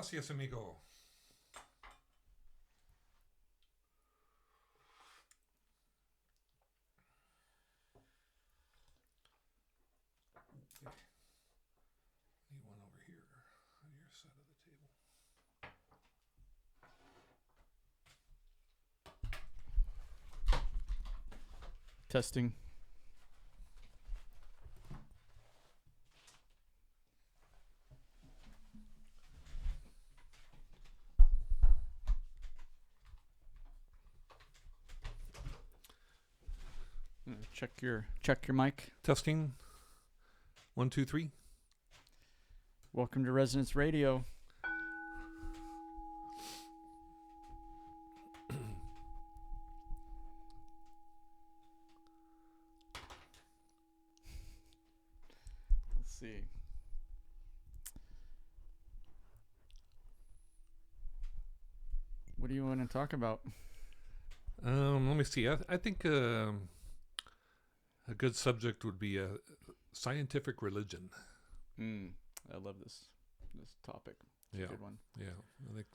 Gracias, amigo. Need one over here on your side of the table. Testing. Check your mic. Testing. 1, 2, 3. Welcome to Resonance Radio. Let's see. What do you want to talk about? Let me see. I think a good subject would be scientific religion. I love this topic. It's a good one. Yeah. I think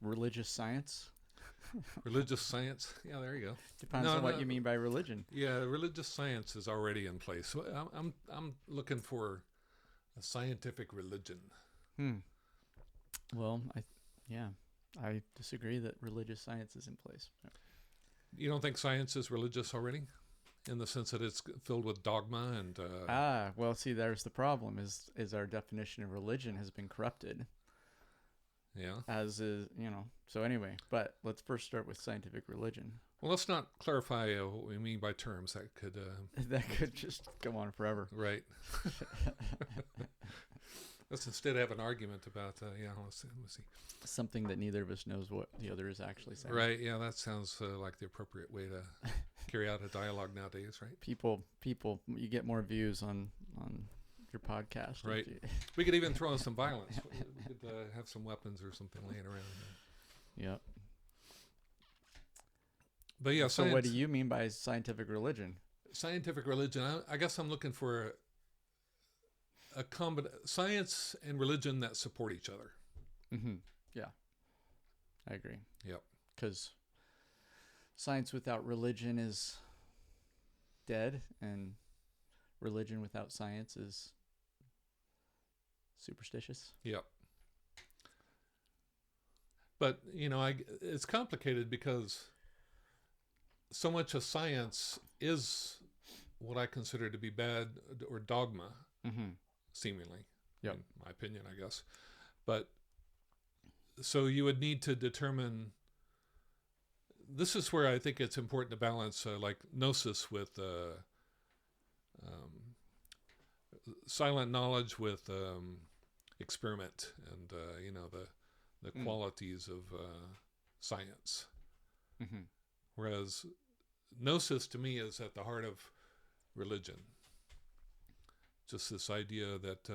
Religious science. religious science. Yeah, there you go. Depends on what you mean by religion. Yeah, religious science is already in place. So I'm looking for a scientific religion. Well, I disagree that religious science is in place. You don't think science is religious already, in the sense that it's filled with dogma and? Well, see, there's the problem. Is our definition of religion has been corrupted. Yeah. As is, So anyway, but let's first start with scientific religion. Well, let's not clarify what we mean by terms. That could that could just go on forever. Right. Let's instead have an argument about. Let's see. Something that neither of us knows what the other is actually saying. Right. Yeah, that sounds like the appropriate way to carry out a dialogue nowadays. Right. People, you get more views on your podcast. Right. We could even throw in some violence. We could have some weapons or something laying around. Yep. But yeah, so what do you mean by scientific religion? Scientific religion, I guess I'm looking for a science and religion that support each other. Mm-hmm. Yeah, I agree. Yep. Because science without religion is dead, and religion without science is superstitious. Yep. But, it's complicated because so much of science is what I consider to be bad or dogma, seemingly, in my opinion, I guess. But so you would need to determine, this is where I think it's important to balance like gnosis with silent knowledge with experiment and, the qualities of science. Mm-hmm. Whereas gnosis to me is at the heart of religion. Just this idea that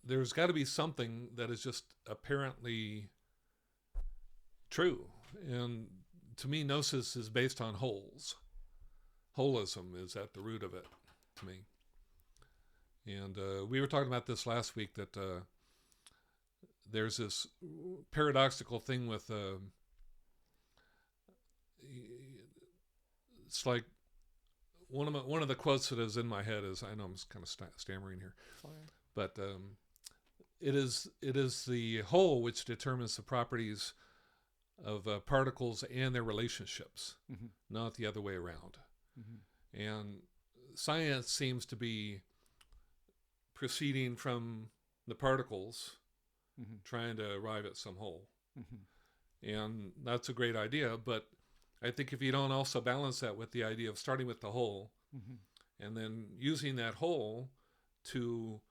there's got to be something that is just apparently true. And to me, gnosis is based on wholes. Holism is at the root of it, to me. And we were talking about this last week, that there's this paradoxical thing with it's like one of the quotes that is in my head is, I know I'm kind of stammering here, but it is the whole which determines the properties of particles and their relationships, not the other way around. And science seems to be proceeding from the particles, trying to arrive at some whole. And that's a great idea, but I think if you don't also balance that with the idea of starting with the whole, and then using that whole to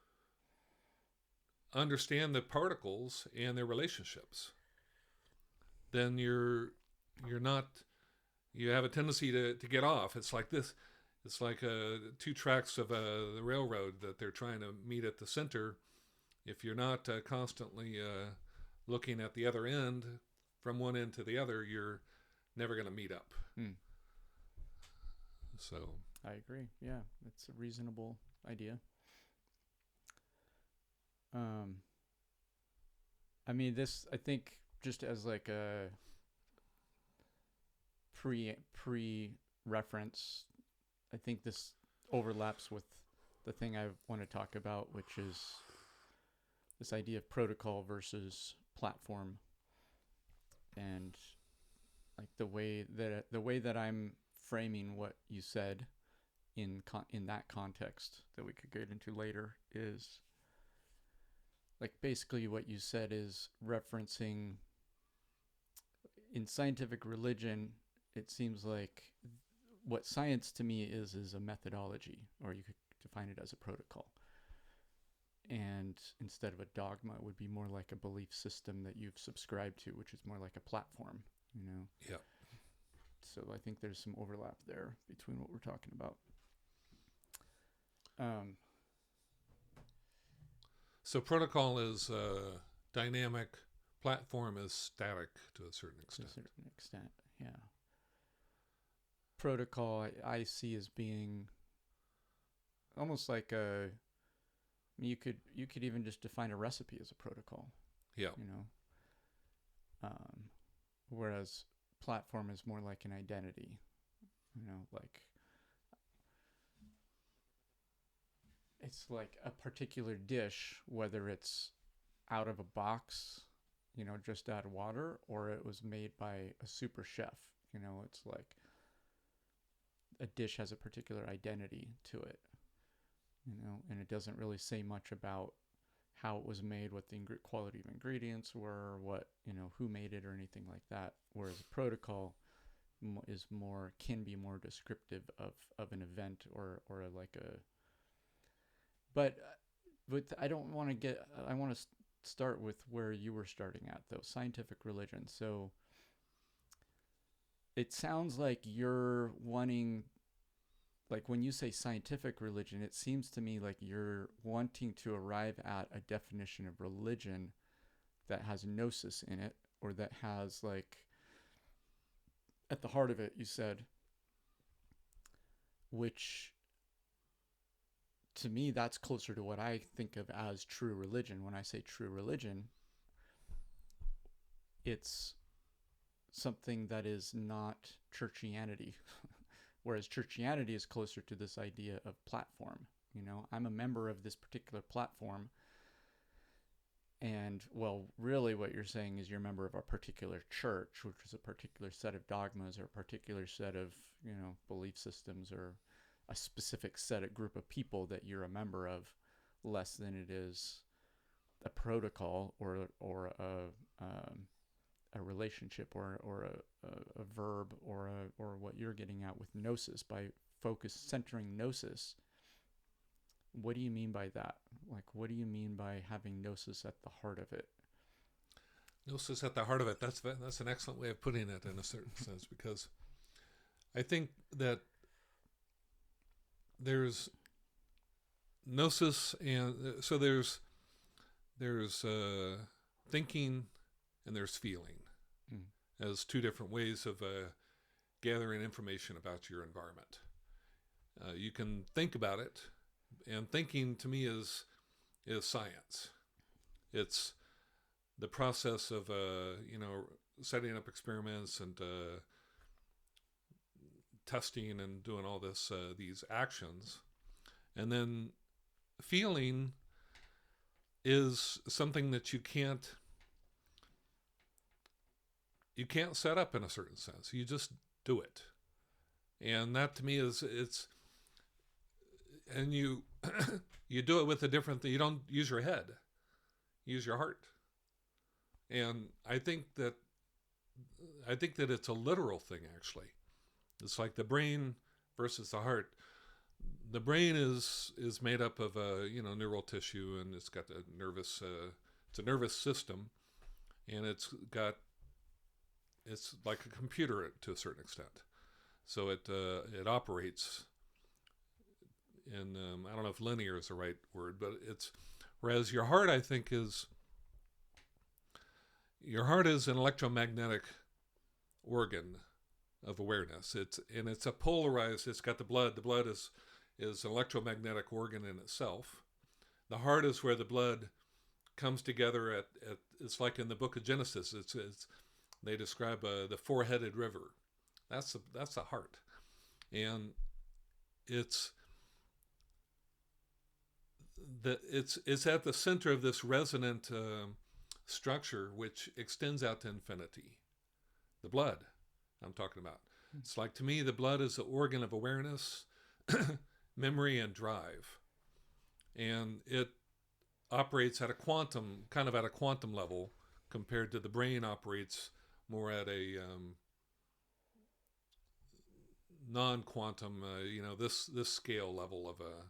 understand the particles and their relationships, then you have a tendency to get off. It's like this. It's like two tracks of the railroad that they're trying to meet at the center. If you're not constantly looking at the other end, from one end to the other, you're never going to meet up. So I agree. Yeah, it's a reasonable idea. Um, I mean, this I think just as like a pre reference, I think this overlaps with the thing I want to talk about, which is this idea of protocol versus platform, and like the way that I'm framing what you said in that context that we could get into later is like basically what you said is referencing in scientific religion. It seems like what science to me is a methodology, or you could define it as a protocol. And instead of a dogma, it would be more like a belief system that you've subscribed to, which is more like a platform, you know? Yeah. So I think there's some overlap there between what we're talking about. So protocol is dynamic, platform is static to a certain extent. To a certain extent, yeah. Protocol I see as being almost like you could even just define a recipe as a protocol. Yeah. You know. Whereas platform is more like an identity. You know, like it's like a particular dish, whether it's out of a box, you know, just out of water, or it was made by a super chef. You know, it's like a dish has a particular identity to it, you know, and it doesn't really say much about how it was made, what the quality of ingredients were, what, you know, who made it or anything like that. Whereas a protocol is more, can be more descriptive of an event or like a, but I don't want to get, I want to start with where you were starting at though, scientific religion. So it sounds like you're wanting, like when you say scientific religion, it seems to me like you're wanting to arrive at a definition of religion that has gnosis in it, or that has like, at the heart of it, you said, which to me, that's closer to what I think of as true religion. When I say true religion, it's something that is not churchianity. Whereas churchianity is closer to this idea of platform. You know, I'm a member of this particular platform. And, well, really what you're saying is you're a member of a particular church, which is a particular set of dogmas or a particular set of, you know, belief systems, or a specific set of group of people that you're a member of, less than it is a protocol or a relationship or a verb or what you're getting at with gnosis. By centering gnosis, what do you mean by that? Like, what do you mean by having gnosis at the heart of it? Gnosis at the heart of it. That's an excellent way of putting it in a certain sense, because I think that there's gnosis, and so there's thinking and there's feeling as two different ways of gathering information about your environment. You can think about it, and thinking to me is science. It's the process of setting up experiments and testing and doing all these actions. And then feeling is something that you can't set up in a certain sense. You just do it. And that to me is, and you you do it with a different thing. You don't use your head. You use your heart. And I think that it's a literal thing, actually. It's like the brain versus the heart. The brain is made up of neural tissue, and it's got the nervous it's a nervous system, and it's like a computer to a certain extent. So it operates in I don't know if linear is the right word, but whereas your heart, I think, is an electromagnetic organ of awareness. It's a polarized. It's got the blood. The blood is an electromagnetic organ in itself. The heart is where the blood comes together at it's like in the book of Genesis. It's they describe the four-headed river. That's the heart, and it's at the center of this resonant structure which extends out to infinity. The blood I'm talking about. It's like, to me, the blood is the organ of awareness, memory, and drive, and it operates at a quantum level compared to the brain operates more at a non-quantum, this scale level of a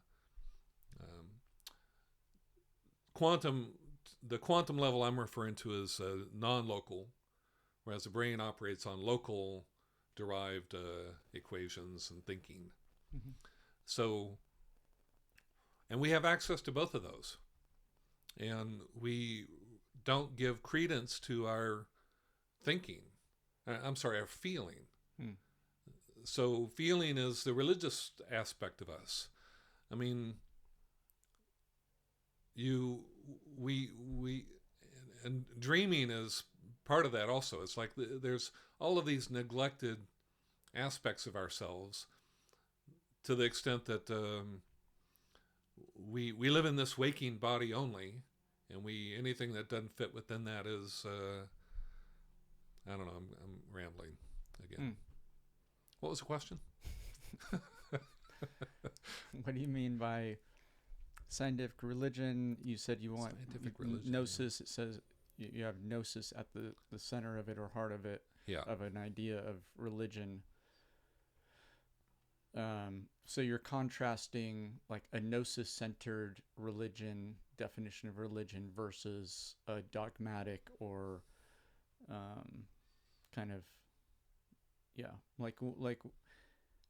quantum. The quantum level I'm referring to is non-local, whereas the brain operates on local derived equations and thinking. Mm-hmm. So, and we have access to both of those, and we don't give credence to our thinking. Our feeling. So feeling is the religious aspect of us. I mean, and dreaming is part of that also. It's like there's all of these neglected aspects of ourselves, to the extent that we live in this waking body only, and anything that doesn't fit within that is I don't know. I'm rambling again. What was the question? What do you mean by scientific religion? You said you want Scientific religion, gnosis. It says you have gnosis at the center of it, or heart of it, Yeah. of an idea of religion. So you're contrasting like a gnosis-centered religion, definition of religion, versus a dogmatic or kind of, like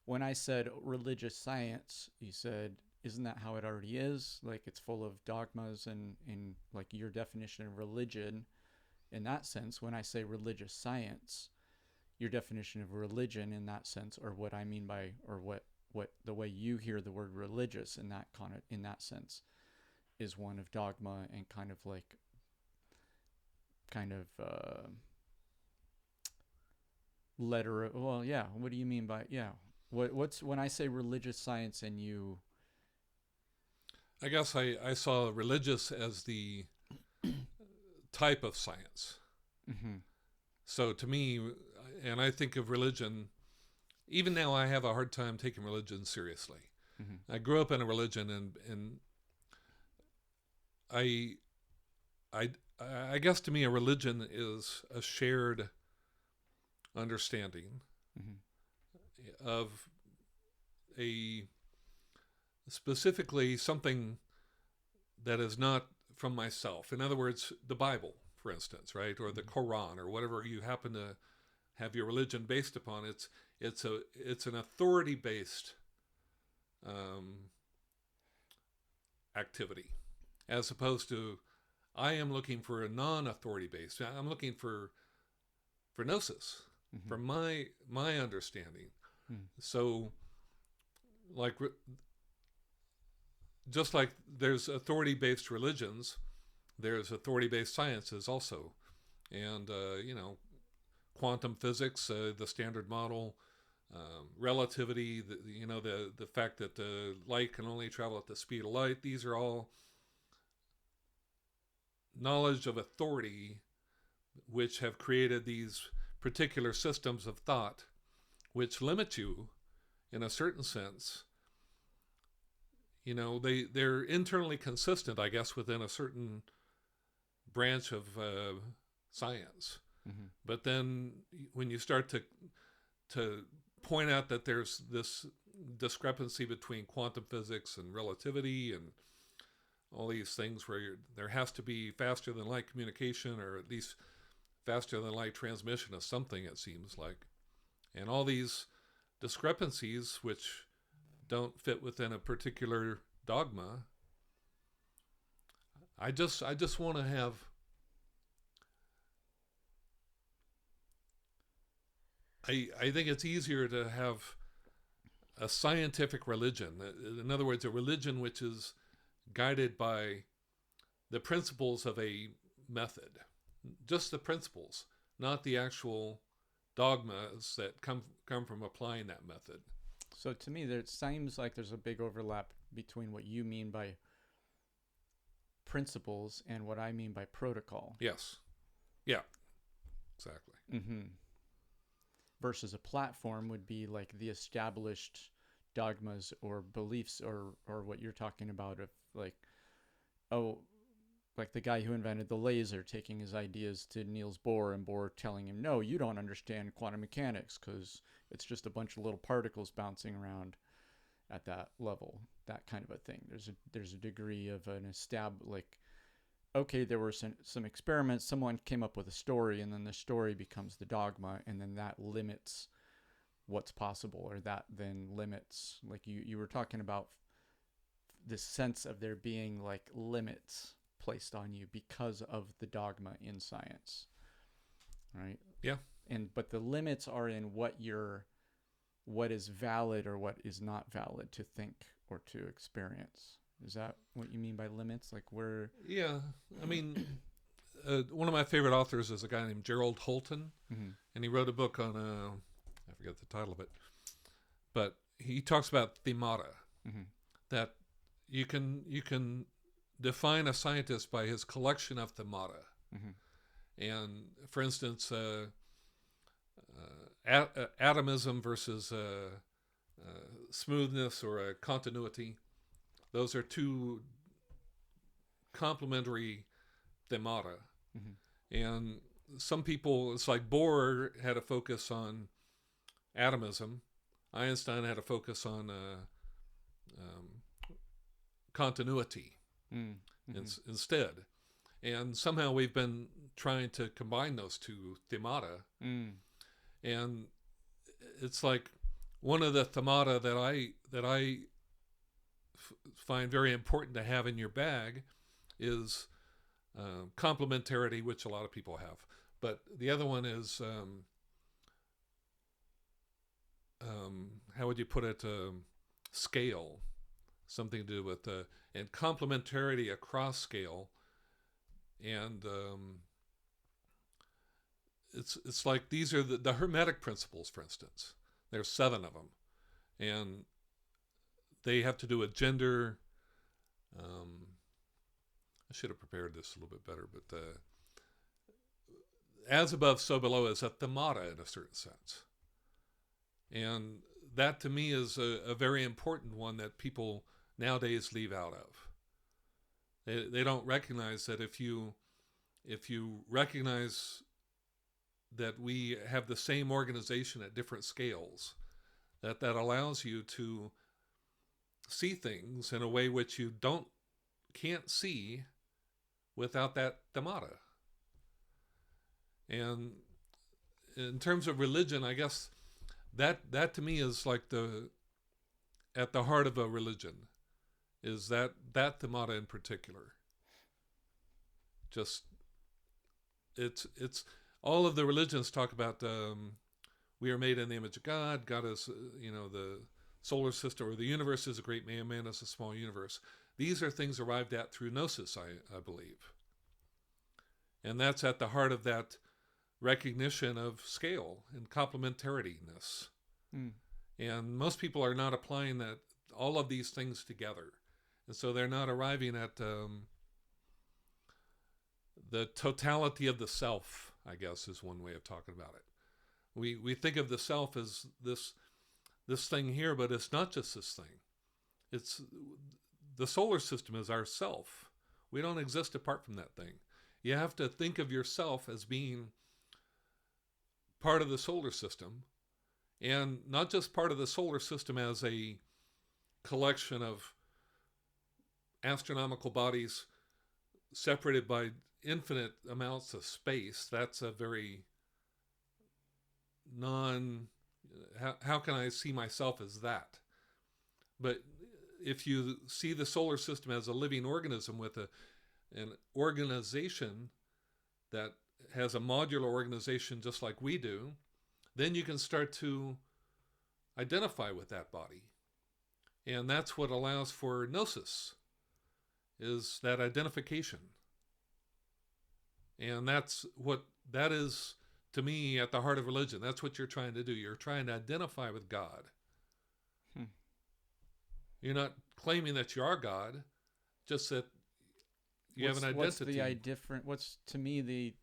when I said religious science, you said, isn't that how it already is? Like, it's full of dogmas and like your definition of religion in that sense. When I say religious science, your definition of religion in that sense, or what I mean by, or what the way you hear the word religious in that sense, is one of dogma and kind of letter. Well, yeah. What do you mean by, yeah? What's when I say religious science and you? I guess I saw religious as the type of science. Mm-hmm. So to me, and I think of religion, even now I have a hard time taking religion seriously. Mm-hmm. I grew up in a religion, and I guess to me a religion is a shared understanding of specifically something that is not from myself. In other words, the Bible, for instance, right? Or the Quran, or whatever you happen to have your religion based upon. It's an authority-based activity, as opposed to, I am looking for a non-authority-based. I'm looking for gnosis, for my understanding. So, like, just like there's authority-based religions, there's authority-based sciences also, and quantum physics, the Standard Model, relativity, the fact that light can only travel at the speed of light. These are all knowledge of authority, which have created these particular systems of thought, which limit you in a certain sense. They're internally consistent, I guess, within a certain branch of science. But then when you start to point out that there's this discrepancy between quantum physics and relativity and all these things where there has to be faster than light communication, or at least faster than light transmission of something, it seems like, and all these discrepancies which don't fit within a particular dogma. I just want to have I think it's easier to have a scientific religion. In other words, a religion which is guided by the principles of a method, just the principles, not the actual dogmas that come from applying that method. So to me, there seems like there's a big overlap between what you mean by principles and what I mean by protocol. Yes. Yeah. Exactly. Mm-hmm. Versus a platform would be like the established dogmas or beliefs, or what you're talking about of like, oh, like the guy who invented the laser taking his ideas to Niels Bohr and Bohr telling him, no, you don't understand quantum mechanics because it's just a bunch of little particles bouncing around at that level, that kind of a thing. There's a degree of an like, okay, there were some experiments, someone came up with a story, and then the story becomes the dogma, and then that limits what's possible, or that then limits, like you were talking about this sense of there being like limits placed on you because of the dogma in science, right? Yeah. But the limits are in what is valid or what is not valid to think or to experience. Is that what you mean by limits? Like where? Yeah. I mean, one of my favorite authors is a guy named Gerald Holton, Mm-hmm. and he wrote a book on, I forget the title of it, but he talks about themata, Mm-hmm. that you can define a scientist by his collection of themata. Mm-hmm. And for instance, atomism versus smoothness or a continuity. Those are two complementary themata. Mm-hmm. And some people, it's like Bohr had a focus on atomism. Einstein had a focus on continuity instead. And somehow we've been trying to combine those two themata. Mm. And it's like one of the themata that I find very important to have in your bag is complementarity, which a lot of people have. But the other one is, how would you put it, scale, something to do with, and complementarity across scale. And it's like these are the Hermetic principles, for instance. There's 7 of them. And they have to do with gender. I should have prepared this a little bit better, but as above, so below is a themata in a certain sense. And that to me is a very important one that people nowadays leave out of. They don't recognize that if you recognize that we have the same organization at different scales, that allows you to see things in a way which you can't see without that themata. And in terms of religion, I guess that to me is like at the heart of a religion, is that themata in particular. Just it's all of the religions talk about we are made in the image of God. God is the solar system or the universe is a great man. Man is a small universe. These are things arrived at through gnosis, I believe. And that's at the heart of that recognition of scale and complementariness. Mm. And most people are not applying all of these things together. And so they're not arriving at the totality of the self, I guess, is one way of talking about it. We think of the self as this thing here, but it's not just this thing. It's the solar system is our self. We don't exist apart from that thing. You have to think of yourself as being part of the solar system, and not just part of the solar system as a collection of astronomical bodies separated by infinite amounts of space. That's a very how can I see myself as that? But if you see the solar system as a living organism with an organization that has a modular organization just like we do, then you can start to identify with that body. And that's what allows for gnosis, is that identification. And that is, to me, at the heart of religion. That's what you're trying to do. You're trying to identify with God. You're not claiming that you are God, just that you have an identity. What's to me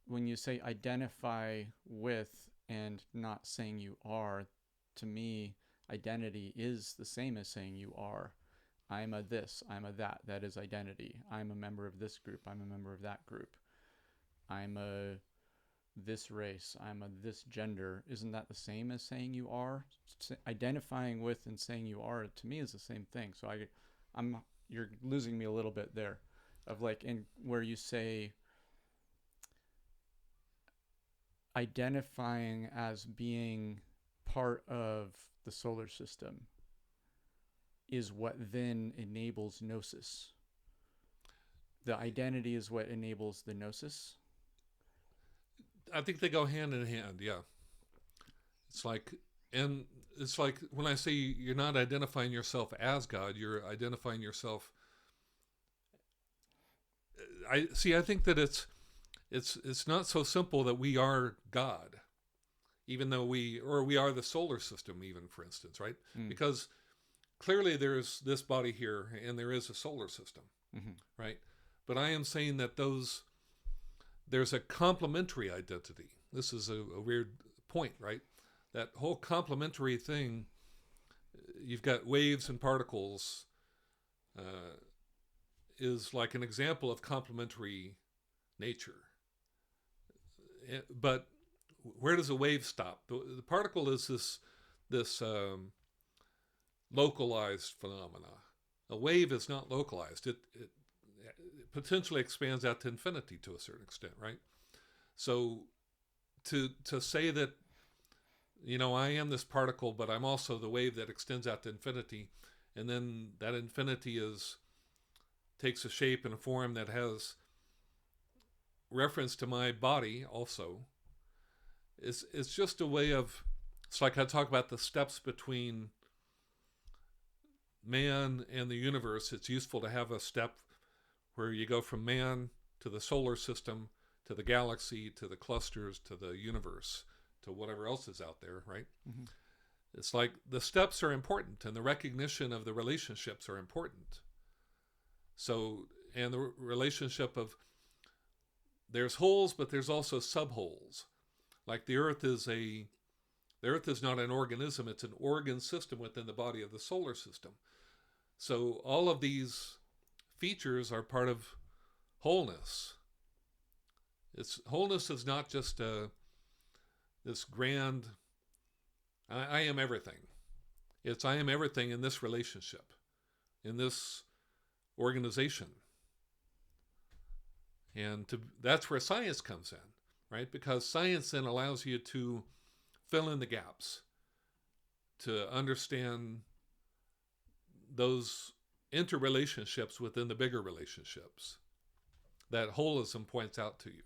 when you say identify with and not saying you are, to me, identity is the same as saying you are. I'm a this, I'm a that. That is identity. I'm a member of this group. I'm a member of that group. I'm a this race. I'm a this gender. Isn't that the same as saying you are? Identifying with and saying you are, to me, is the same thing. So you're losing me a little bit there, of like, in where you say identifying as being part of the solar system is what then enables gnosis. The identity is what enables the gnosis. I think they go hand in hand, yeah. It's like when I say you're not identifying yourself as God, you're identifying yourself. I think that it's not so simple that we are God, even though we are the solar system, even, for instance, right? Because clearly there's this body here and there is a solar system, right? But I am saying that there's a complementary identity. This is a weird point, right? That whole complementary thing, you've got waves and particles, is like an example of complementary nature. But where does a wave stop? The particle is this localized phenomena. A wave is not localized. It potentially expands out to infinity to a certain extent, right? So to say that, I am this particle, but I'm also the wave that extends out to infinity, and then that infinity takes a shape and a form that has reference to my body also. It's just a way of, it's like I talk about the steps between man and the universe. It's useful to have a step where you go from man to the solar system, to the galaxy, to the clusters, to the universe, to whatever else is out there, right? Mm-hmm. It's like the steps are important, and the recognition of the relationships are important. So, and the relationship of, there's holes, but there's also sub-holes. Like the Earth is not an organism, it's an organ system within the body of the solar system. So all of these features are part of wholeness. Wholeness is not just this grand, I am everything. It's I am everything in this relationship, in this organization. And that's where science comes in, right? Because science then allows you to fill in the gaps, to understand those interrelationships within the bigger relationships that holism points out to you.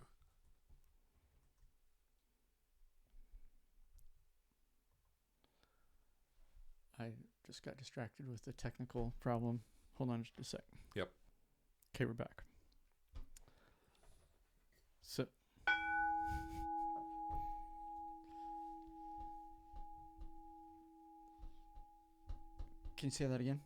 I just got distracted with the technical problem. Hold on just a sec. Yep. Okay, we're back. So can you say that again?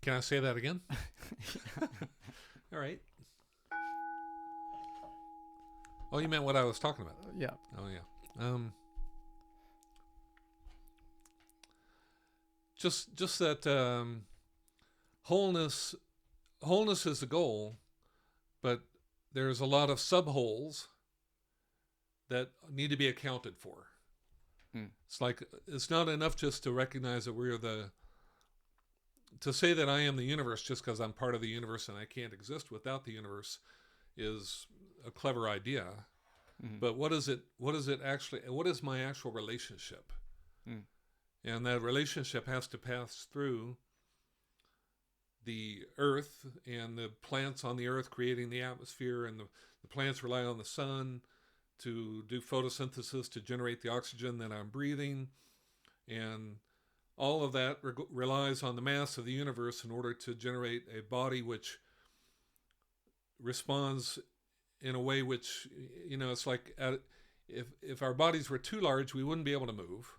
Can I say that again? All right. Oh, you meant what I was talking about? Yeah. Oh, yeah. Just that wholeness is the goal, but there's a lot of sub-holes that need to be accounted for. It's like, it's not enough just to recognize that to say that I am the universe just because I'm part of the universe and I can't exist without the universe is a clever idea. But what is my actual relationship? And that relationship has to pass through the earth and the plants on the earth creating the atmosphere, and the plants rely on the sun to do photosynthesis to generate the oxygen that I'm breathing. And all of that relies on the mass of the universe in order to generate a body which responds in a way which, it's like if our bodies were too large, we wouldn't be able to move.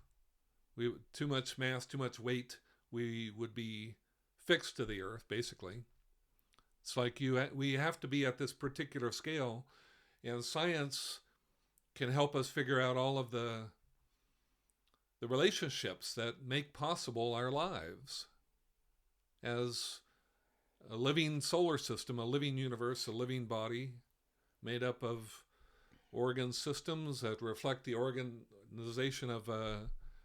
Too much mass, too much weight, we would be fixed to the earth, basically. It's like we have to be at this particular scale, and science can help us figure out all of the relationships that make possible our lives as a living solar system, a living universe, a living body made up of organ systems that reflect the organization of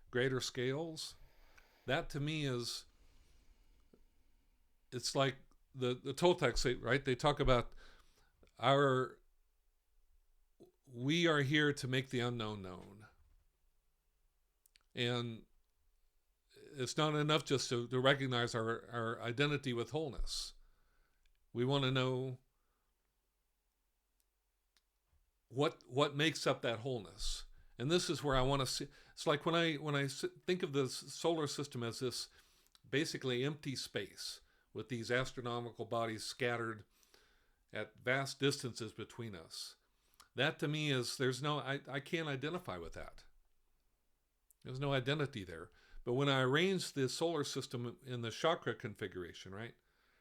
greater scales. That to me it's like the Toltecs, right? They talk about we are here to make the unknown known. And it's not enough just to recognize our identity with wholeness. We want to know what makes up that wholeness. And this is where I want to see. It's like when I think of the solar system as this basically empty space with these astronomical bodies scattered at vast distances between us. That to me is, I can't identify with that. There's no identity there. But when I arrange the solar system in the chakra configuration, right,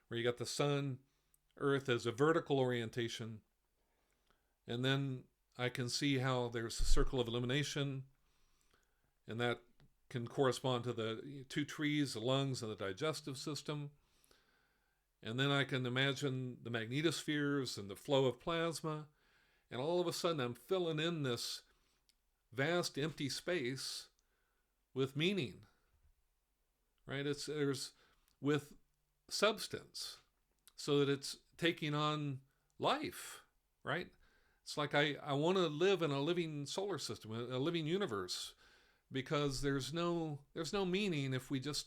where you got the sun, earth as a vertical orientation, and then I can see how there's a circle of illumination, and that can correspond to the two trees, the lungs, and the digestive system. And then I can imagine the magnetospheres and the flow of plasma, and all of a sudden I'm filling in this vast empty space with meaning, right? There's with substance, so that it's taking on life, right? It's like I want to live in a living solar system, a living universe, because there's no meaning if we just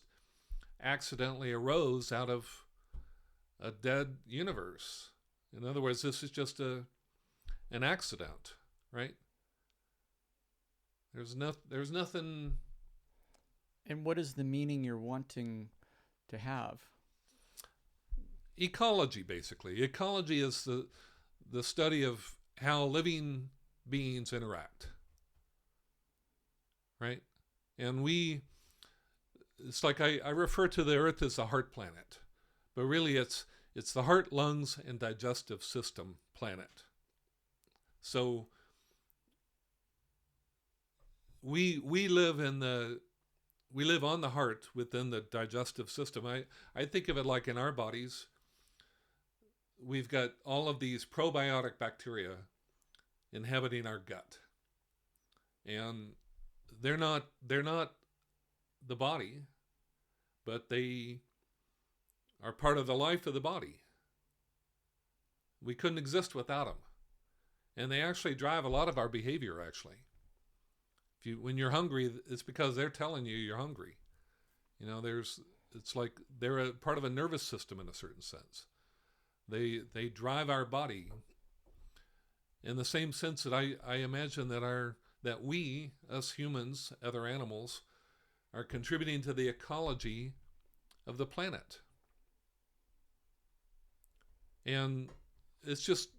accidentally arose out of a dead universe. In other words, this is just an accident, right? There's nothing. And what is the meaning you're wanting to have? Ecology, basically. Ecology is the study of how living beings interact, right? And it's like I refer to the Earth as the heart planet, but really it's the heart, lungs, and digestive system planet. So we live on the heart within the digestive system. I think of it like in our bodies, we've got all of these probiotic bacteria inhabiting our gut. And they're not the body, but they are part of the life of the body. We couldn't exist without them. And they actually drive a lot of our behavior, actually. When you're hungry, it's because they're telling you you're hungry. It's like they're a part of a nervous system in a certain sense. They drive our body in the same sense that I imagine that we, us humans, other animals, are contributing to the ecology of the planet. And it's just...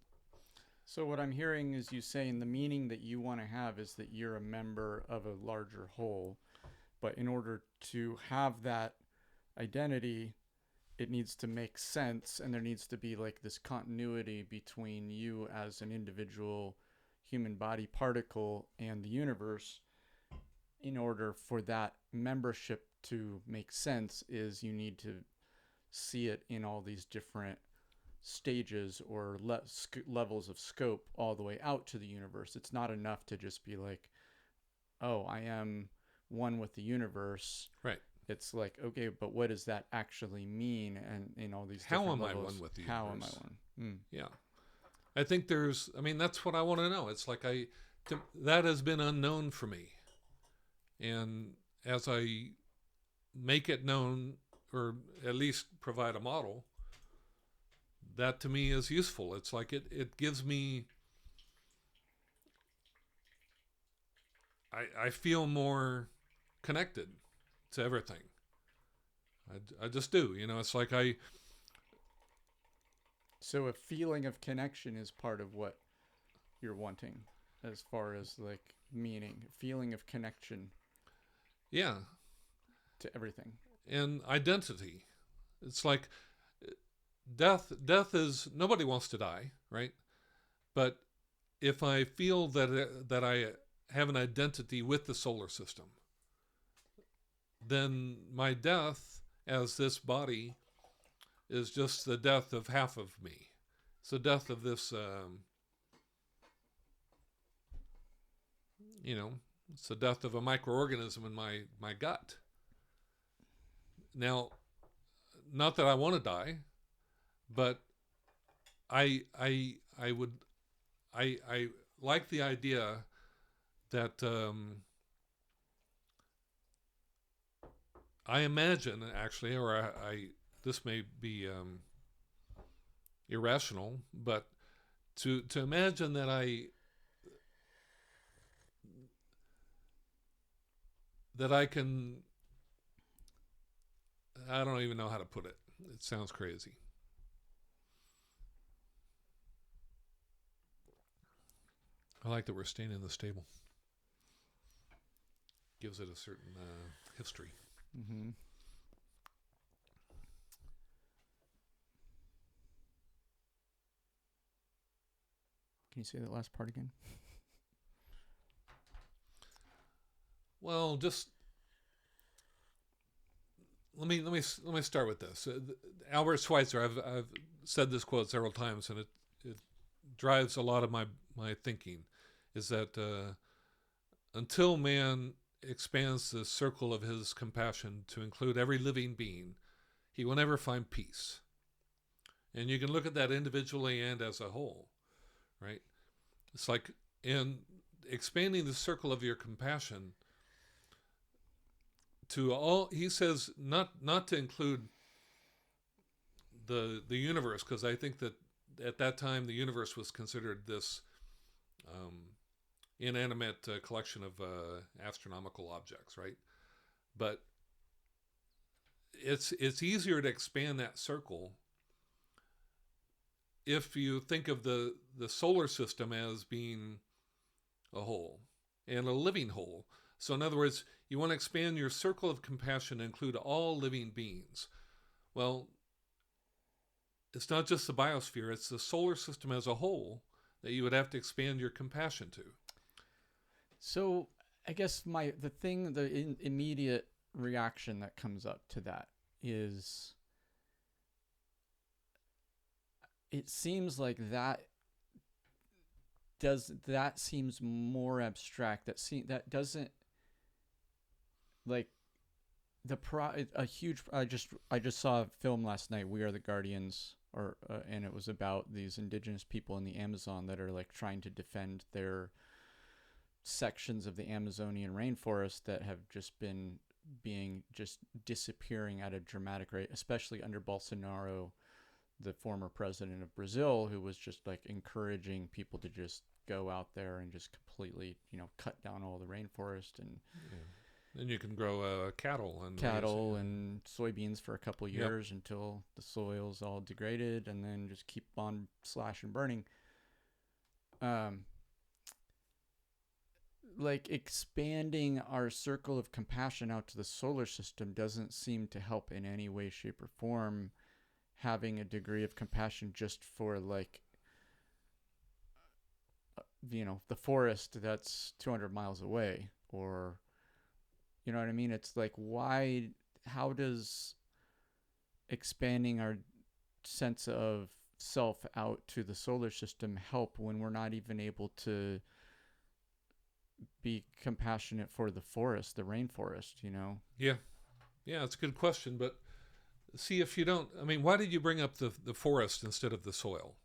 So what I'm hearing is you saying the meaning that you want to have is that you're a member of a larger whole, but in order to have that identity, it needs to make sense, and there needs to be like this continuity between you as an individual human body particle and the universe. In order for that membership to make sense, is you need to see it in all these different stages or levels of scope all the way out to the universe. It's not enough to just be like, oh, I am one with the universe. Right. It's like, okay, but what does that actually mean? And in all these how different am levels, I one with the how universe? am I one? Yeah. I think that's what I want to know. It's like that has been unknown for me. And as I make it known or at least provide a model, that to me is useful. It's like it gives me, I feel more connected to everything. I just do. It's like So a feeling of connection is part of what you're wanting, as far as like meaning, feeling of connection yeah, to everything. and identity. It's like death is, nobody wants to die, right? But if I feel that I have an identity with the solar system, then my death as this body is just the death of half of me. It's the death of this, it's the death of a microorganism in my gut. Now, not that I want to die, but I would I like the idea that I imagine, actually, or I this may be irrational, but to imagine that I can, I don't even know how to put it. It sounds crazy. I like that we're staying in the stable. Gives it a certain history. Mm-hmm. Can you say that last part again? Well, just let me start with this. Albert Schweitzer. I've said this quote several times, and it drives a lot of my thinking. Is that until man expands the circle of his compassion to include every living being, he will never find peace. And you can look at that individually and as a whole, right? It's like in expanding the circle of your compassion to all, he says, not to include the universe, because I think that at that time the universe was considered this inanimate collection of astronomical objects, right? But it's easier to expand that circle if you think of the solar system as being a whole and a living whole. So in other words, you want to expand your circle of compassion to include all living beings. Well, it's not just the biosphere, it's the solar system as a whole that you would have to expand your compassion to. So I guess the immediate reaction that comes up to that is, it seems like that seems more abstract. That doesn't, like, I just saw a film last night, We Are the Guardians, and it was about these indigenous people in the Amazon that are like trying to defend their sections of the Amazonian rainforest that have just been disappearing at a dramatic rate, especially under Bolsonaro, the former president of Brazil, who was just like encouraging people to just go out there and just completely, cut down all the rainforest and then you can grow cattle and soybeans for a couple of years until the soil's all degraded, and then just keep on slash and burning. Like, expanding our circle of compassion out to the solar system doesn't seem to help in any way, shape, or form. Having a degree of compassion just for, like, the forest that's 200 miles away, or, you know what I mean? It's like, how does expanding our sense of self out to the solar system help when we're not even able to be compassionate for the forest, the rainforest, Yeah, it's a good question, but see, if you don't, I mean, why did you bring up the forest instead of the soil,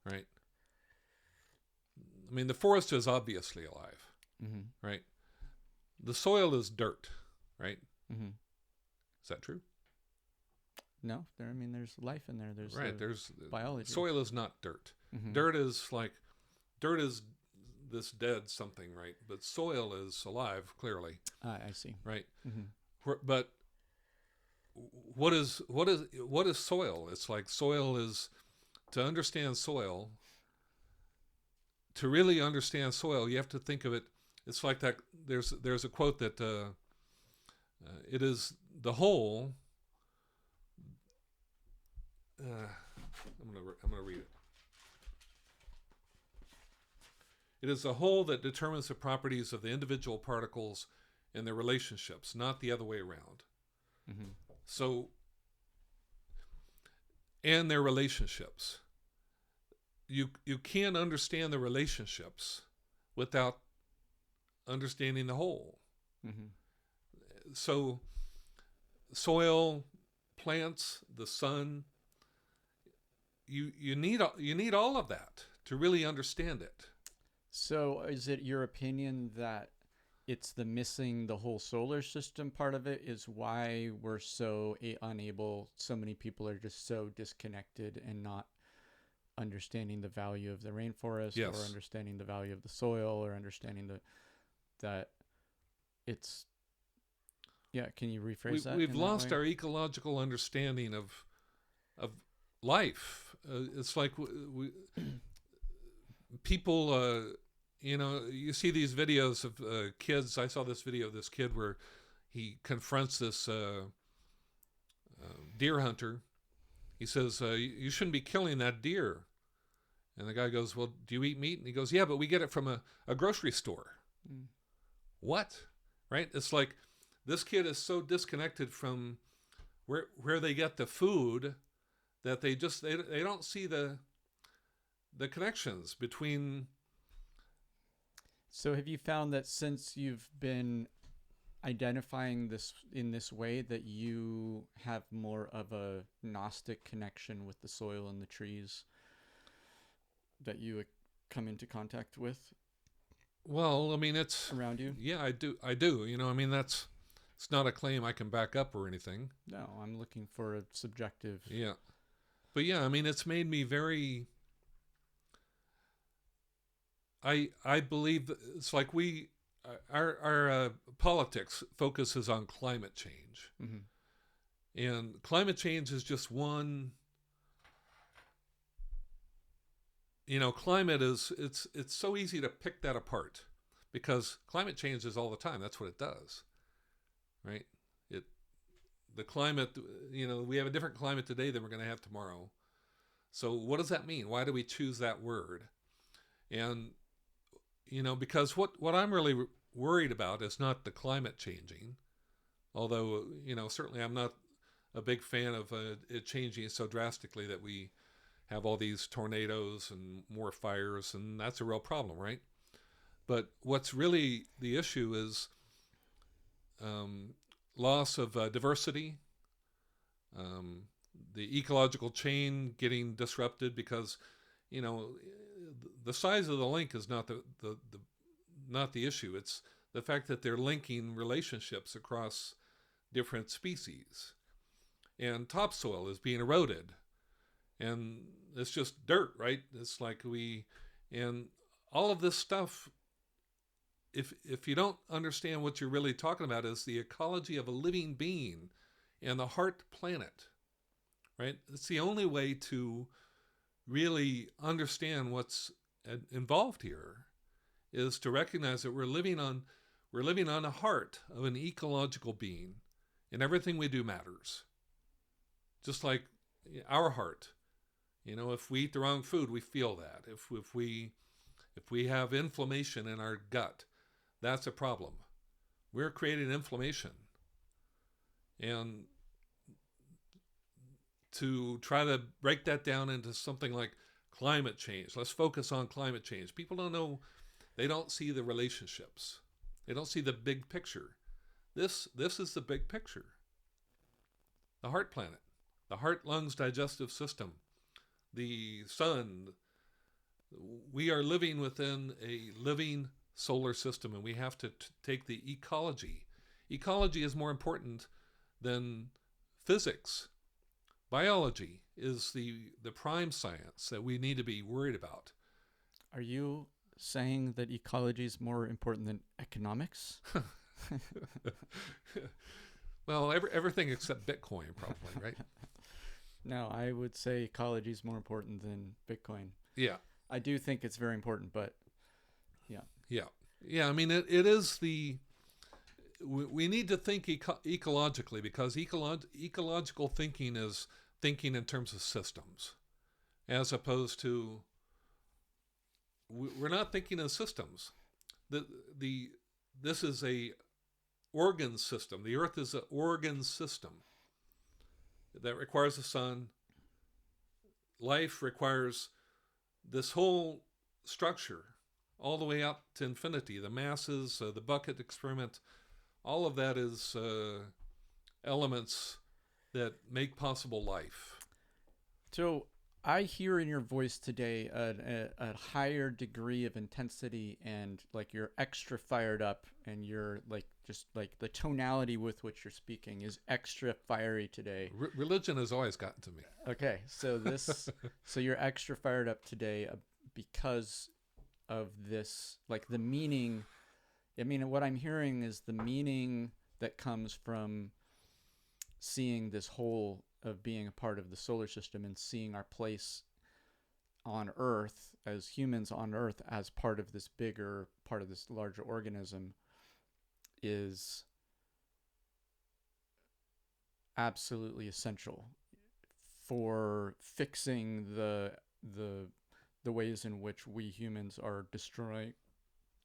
right? I mean, the forest is obviously alive, right? The soil is dirt, right? Mm-hmm. Is that true? No, I mean, there's life in there. There's Right. the There's biology. soil is not dirt. Mhm. Dirt is this dead something, right? But soil is alive, clearly, I see. right? Hmm. But what is soil? It's like soil is, to understand soil, to really understand soil, you have to think of it. It's like that. There's a quote that it is the whole. I'm gonna read it. It is the whole that determines the properties of the individual particles and their relationships, not the other way around. Hmm. So, and their relationships. You can't understand the relationships without understanding the whole. Hmm. So, soil, plants, the sun, you need all of that to really understand it. So, is it your opinion that it's the whole solar system part of it is why we're so unable? So many people are just so disconnected and not understanding the value of the rainforest, Yes. or understanding the value of the soil, or understanding that it's. Yeah, can you rephrase that? We've in that lost way? our ecological understanding of life. It's like people, you see these videos of kids. I saw this video of this kid where he confronts this deer hunter. He says, you shouldn't be killing that deer. And the guy goes, well, do you eat meat? And he goes, yeah, but we get it from a grocery store. Mm. What? Right? It's like this kid is so disconnected from where they get the food that they don't see the connections between. So, have you found that since you've been identifying this in this way, that you have more of a Gnostic connection with the soil and the trees that you come into contact with Well, I mean, it's around you? yeah, I do. I mean, it's not a claim I can back up or anything. No, I'm looking for a subjective. Yeah, but yeah, I mean, it's made me very. I believe that it's like our politics focuses on climate change, Mm-hmm. and climate change is just one. Climate is it's so easy to pick that apart because climate changes all the time. That's what it does, right? The climate, we have a different climate today than we're going to have tomorrow. So what does that mean? Why do we choose that word? And because what I'm really worried about is not the climate changing, although certainly I'm not a big fan of it changing so drastically that we have all these tornadoes and more fires, and that's a real problem, right? But what's really the issue is loss of diversity, the ecological chain getting disrupted because the size of the link is not the issue. It's the fact that they're linking relationships across different species, and topsoil is being eroded, and it's just dirt, right? It's like and all of this stuff. If you don't understand what you're really talking about is the ecology of a living being and the heart planet, right? It's the only way to really understand what's involved here is to recognize that we're living on the heart of an ecological being, and everything we do matters. Just like our heart, if we eat the wrong food, we feel that. If we have inflammation in our gut, that's a problem. We're creating inflammation, and to try to break that down into something like climate change. Let's focus on climate change. People don't know, they don't see the relationships. They don't see the big picture. This is the big picture. The heart planet, the heart, lungs, digestive system, the sun. We are living within a living solar system, and we have to take the ecology. Ecology is more important than physics. biology is the prime science that we need to be worried about. Are you saying that ecology is more important than economics? Well, everything except Bitcoin, probably, right? No, I would say ecology is more important than Bitcoin. Yeah, I do think it's very important, but yeah. I mean, it is we need to think ecologically, because ecological thinking is thinking in terms of systems, as opposed to we're not thinking in systems. This is a organ system. The Earth is an organ system that requires the sun. Life requires this whole structure all the way up to infinity. The masses, the bucket experiment, all of that is elements that make possible life. So I hear in your voice today a higher degree of intensity, and like you're extra fired up, and you're like just like the tonality with which you're speaking is extra fiery today. Religion has always gotten to me. Okay, so so you're extra fired up today because of this, like the meaning. I mean, what I'm hearing is the meaning that comes from seeing this whole of being a part of the solar system and seeing our place on Earth as humans on Earth as part of this bigger part of this larger organism is absolutely essential for fixing the ways in which we humans are destroying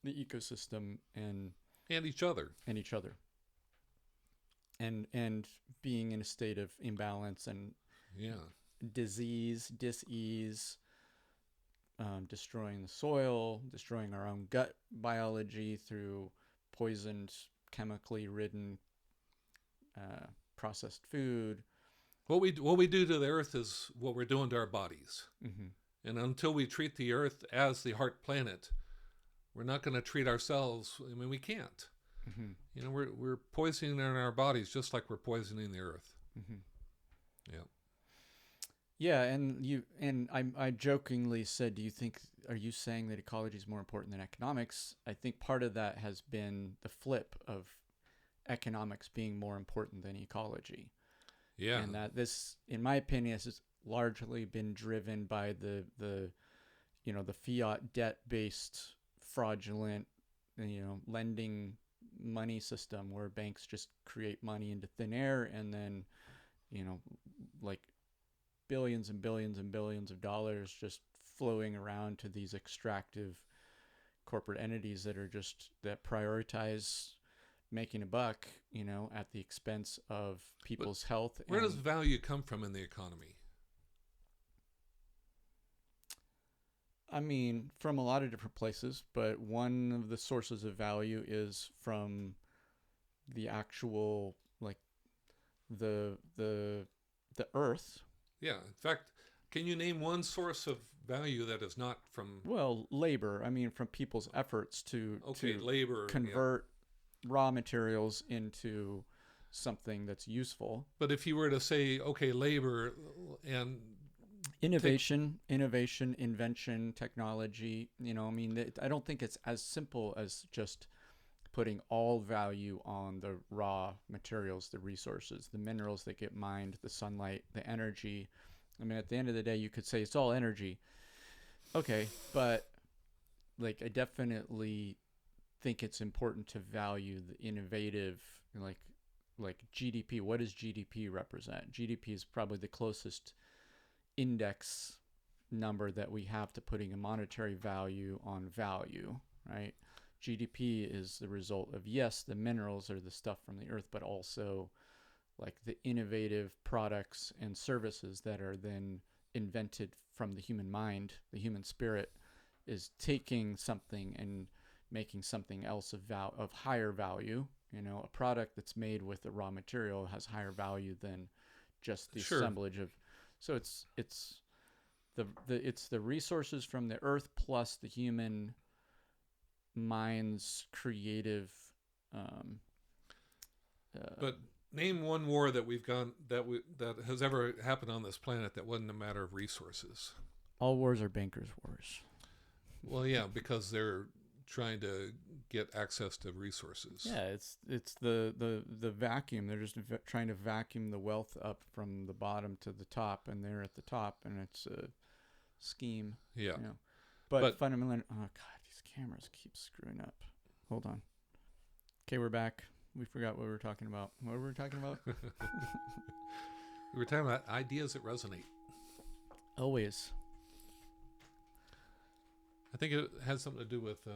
the ecosystem and each other and being in a state of imbalance and disease, dis-ease, destroying the soil, destroying our own gut biology through poisoned, chemically ridden processed food. What we do to the earth is what we're doing to our bodies. Mm-hmm. And until we treat the earth as the heart planet, we're not going to treat ourselves. I mean, we can't. Mm-hmm. You know, we're poisoning our bodies just like we're poisoning the earth. Mm-hmm. Yeah. Yeah, and I jokingly said, are you saying that ecology is more important than economics? I think part of that has been the flip of economics being more important than ecology. Yeah. And that this, in my opinion, has largely been driven by the fiat debt-based fraudulent, lending money system where banks just create money into thin air, and then, like billions and billions and billions of dollars just flowing around to these extractive corporate entities that prioritize making a buck, at the expense of people's health. Where does value come from in the economy? I mean, from a lot of different places, but one of the sources of value is from the actual, like, the earth. Yeah. In fact, can you name one source of value that is not from... Well, labor. I mean, from people's efforts to labor, convert raw materials into something that's useful. But if you were to say, okay, labor and... Innovation, invention, technology, I don't think it's as simple as just putting all value on the raw materials, the resources, the minerals that get mined, the sunlight, the energy. I mean, at the end of the day, you could say it's all energy. Okay, but like I definitely think it's important to value the innovative, like GDP. What does GDP represent? GDP is probably the closest index number that we have to putting a monetary value on value, right? GDP is the result of, yes, the minerals are the stuff from the earth, but also like the innovative products and services that are then invented from the human mind. The human spirit is taking something and making something else of higher value. A product that's made with a raw material has higher value than just the assemblage of. So it's the resources from the earth plus the human mind's creative. But Name one war that we've gone that has ever happened on this planet that wasn't a matter of resources. All wars are bankers' wars. Well, yeah, because they're trying to get access to resources. Yeah, it's the vacuum. They're just trying to vacuum the wealth up from the bottom to the top, and they're at the top, and it's a scheme. Yeah. You know. But fundamentally, oh god, these cameras keep screwing up. Hold on. Okay, we're back. We forgot what we were talking about. What were we talking about? We were talking about ideas that resonate. Always. I think it has something to do with I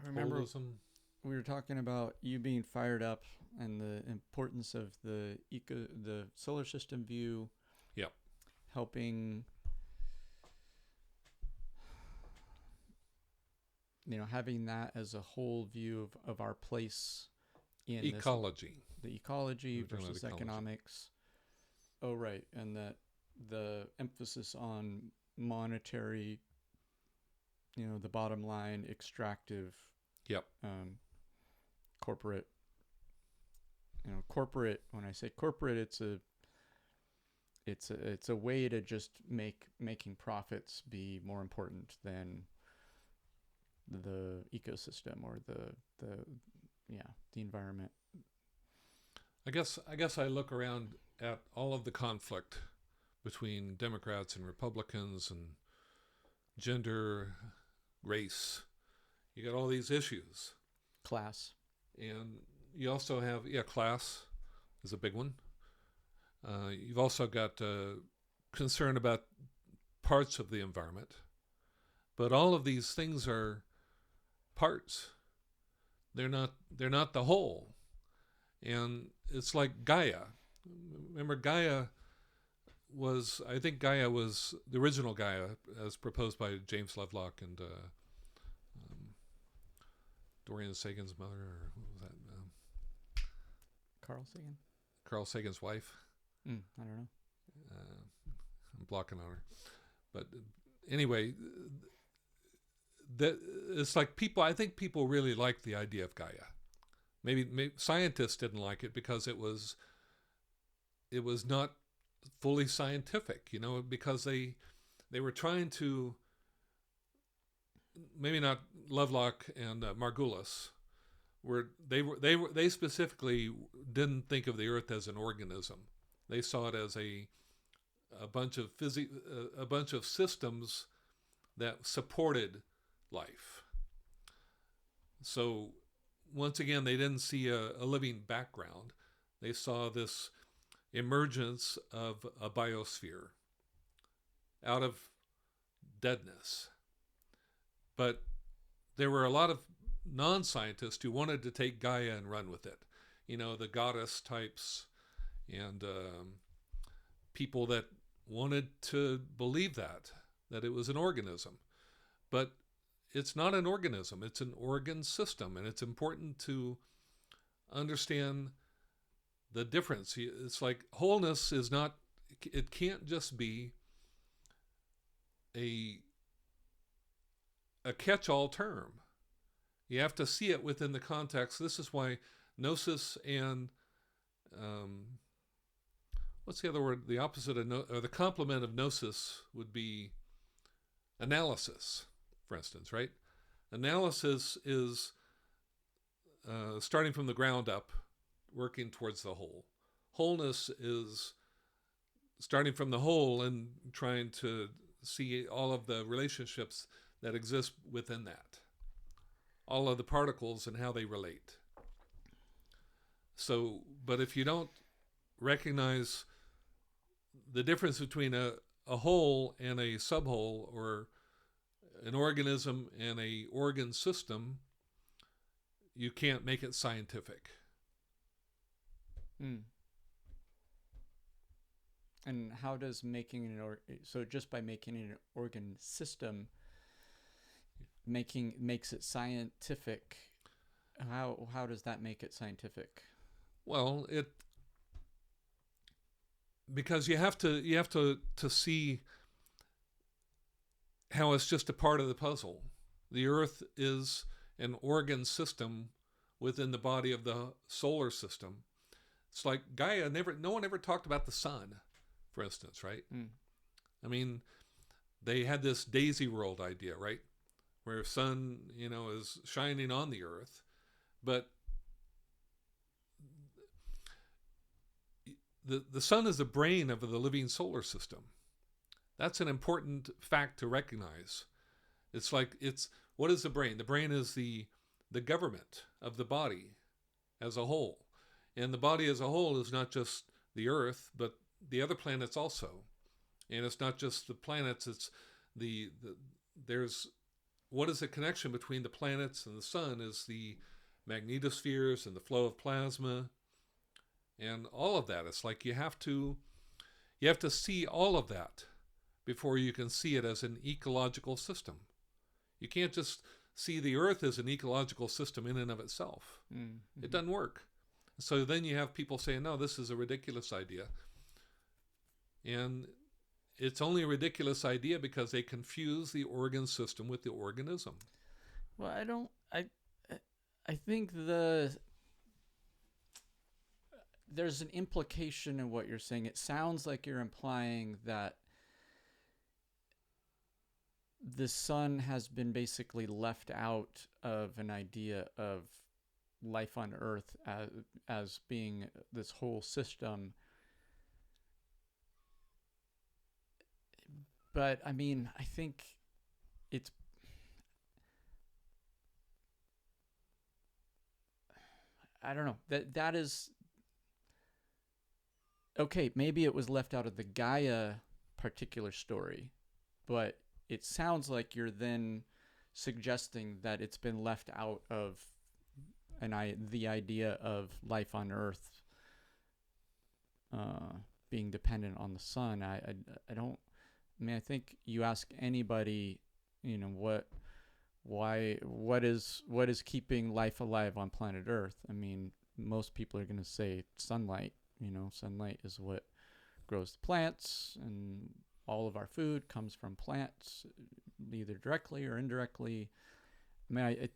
remember holism. we were talking about you being fired up and the importance of the solar system view. Yep. Helping, having that as a whole view of our place in ecology. The ecology We're talking versus about ecology. economics. Oh, right. And that the emphasis on monetary, the bottom line, extractive, Yep. Corporate, corporate, when I say corporate, it's a way to just making profits be more important than the ecosystem or the environment. I guess I look around at all of the conflict between Democrats and Republicans and gender, race. You got all these issues. Class. And you also have, class is a big one. You've also got concern about parts of the environment. But all of these things are parts. They're not the whole. And it's like Gaia. Remember, I think Gaia was the original Gaia as proposed by James Lovelock and Dorian Sagan's mother, or what was that? Carl Sagan? Carl Sagan's wife. I don't know. I'm blocking on her. But anyway, that it's like I think people really liked the idea of Gaia. Maybe scientists didn't like it because it was not fully scientific, because they were trying to, maybe not Lovelock and Margulis, they specifically didn't think of the Earth as an organism. They saw it as a bunch of systems that supported life. So once again, they didn't see a living background. They saw this emergence of a biosphere out of deadness. But there were a lot of non-scientists who wanted to take Gaia and run with it. The goddess types and people that wanted to believe that it was an organism. But it's not an organism. It's an organ system. And it's important to understand the difference. It's like wholeness is not, it can't just be a catch-all term. You have to see it within the context. This is why gnosis and what's the other word? The opposite of or the complement of gnosis would be analysis, for instance, right? Analysis is starting from the ground up, working towards the whole. Wholeness is starting from the whole and trying to see all of the relationships that exist within that. All of the particles and how they relate. So, but if you don't recognize the difference between a whole and a subwhole, or an organism and a organ system, you can't make it scientific. And how does making so just by making an organ system makes it scientific? How does that make it scientific? Well, because you have to see how it's just a part of the puzzle. The Earth is an organ system within the body of the solar system. It's like Gaia no one ever talked about the sun, for instance, right? Mm. I mean, they had this daisy world idea, right? Where sun, is shining on the earth, but the sun is the brain of the living solar system. That's an important fact to recognize. It's like, what is the brain? The brain is the government of the body as a whole. And the body as a whole is not just the earth, but the other planets also. And it's not just the planets, it's there's, what is the connection between the planets and the sun is the magnetospheres and the flow of plasma and all of that. It's like you have to see all of that before you can see it as an ecological system. You can't just see the earth as an ecological system in and of itself. Mm-hmm. It doesn't work. So then you have people saying, no, this is a ridiculous idea. And it's only a ridiculous idea because they confuse the organ system with the organism. Well, I think there's an implication in what you're saying. It sounds like you're implying that the sun has been basically left out of an idea of life on Earth as being this whole system. But I mean, I think it's I don't know. That is okay, maybe it was left out of the Gaia particular story, but it sounds like you're then suggesting that it's been left out of the idea of life on Earth being dependent on the sun. I think you ask anybody, what is keeping life alive on planet Earth? I mean, most people are going to say sunlight. Sunlight is what grows the plants, and all of our food comes from plants, either directly or indirectly. I mean,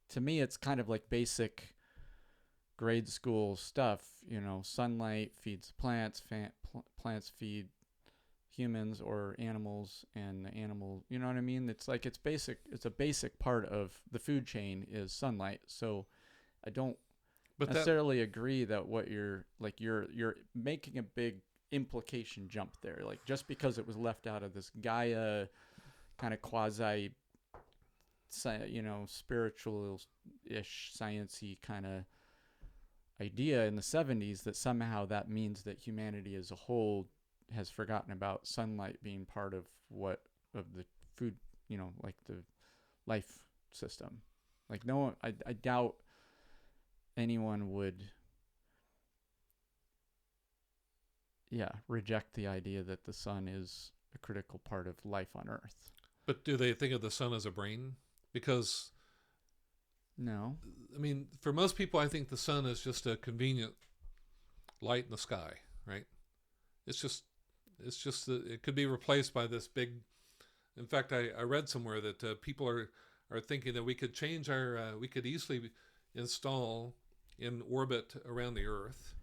to me, it's kind of like basic grade school stuff. Sunlight feeds plants, plants feed humans or animals, and the animal, you know what I mean? It's like it's a basic part of the food chain is sunlight. So I don't necessarily agree that what you're making a big implication jump there. Like, just because it was left out of this Gaia kind of quasi spiritual-ish, science-y kind of idea in the 70s, that somehow that means that humanity as a whole has forgotten about sunlight being part of the food, like the life system. Like, no one, I doubt anyone would reject the idea that the sun is a critical part of life on Earth. But do they think of the sun as a brain? Because no, I mean, for most people, I think the sun is just a convenient light in the sky, right? It's just it could be replaced by this big. In fact, I read somewhere that people are thinking that we could change we could easily install in orbit around the Earth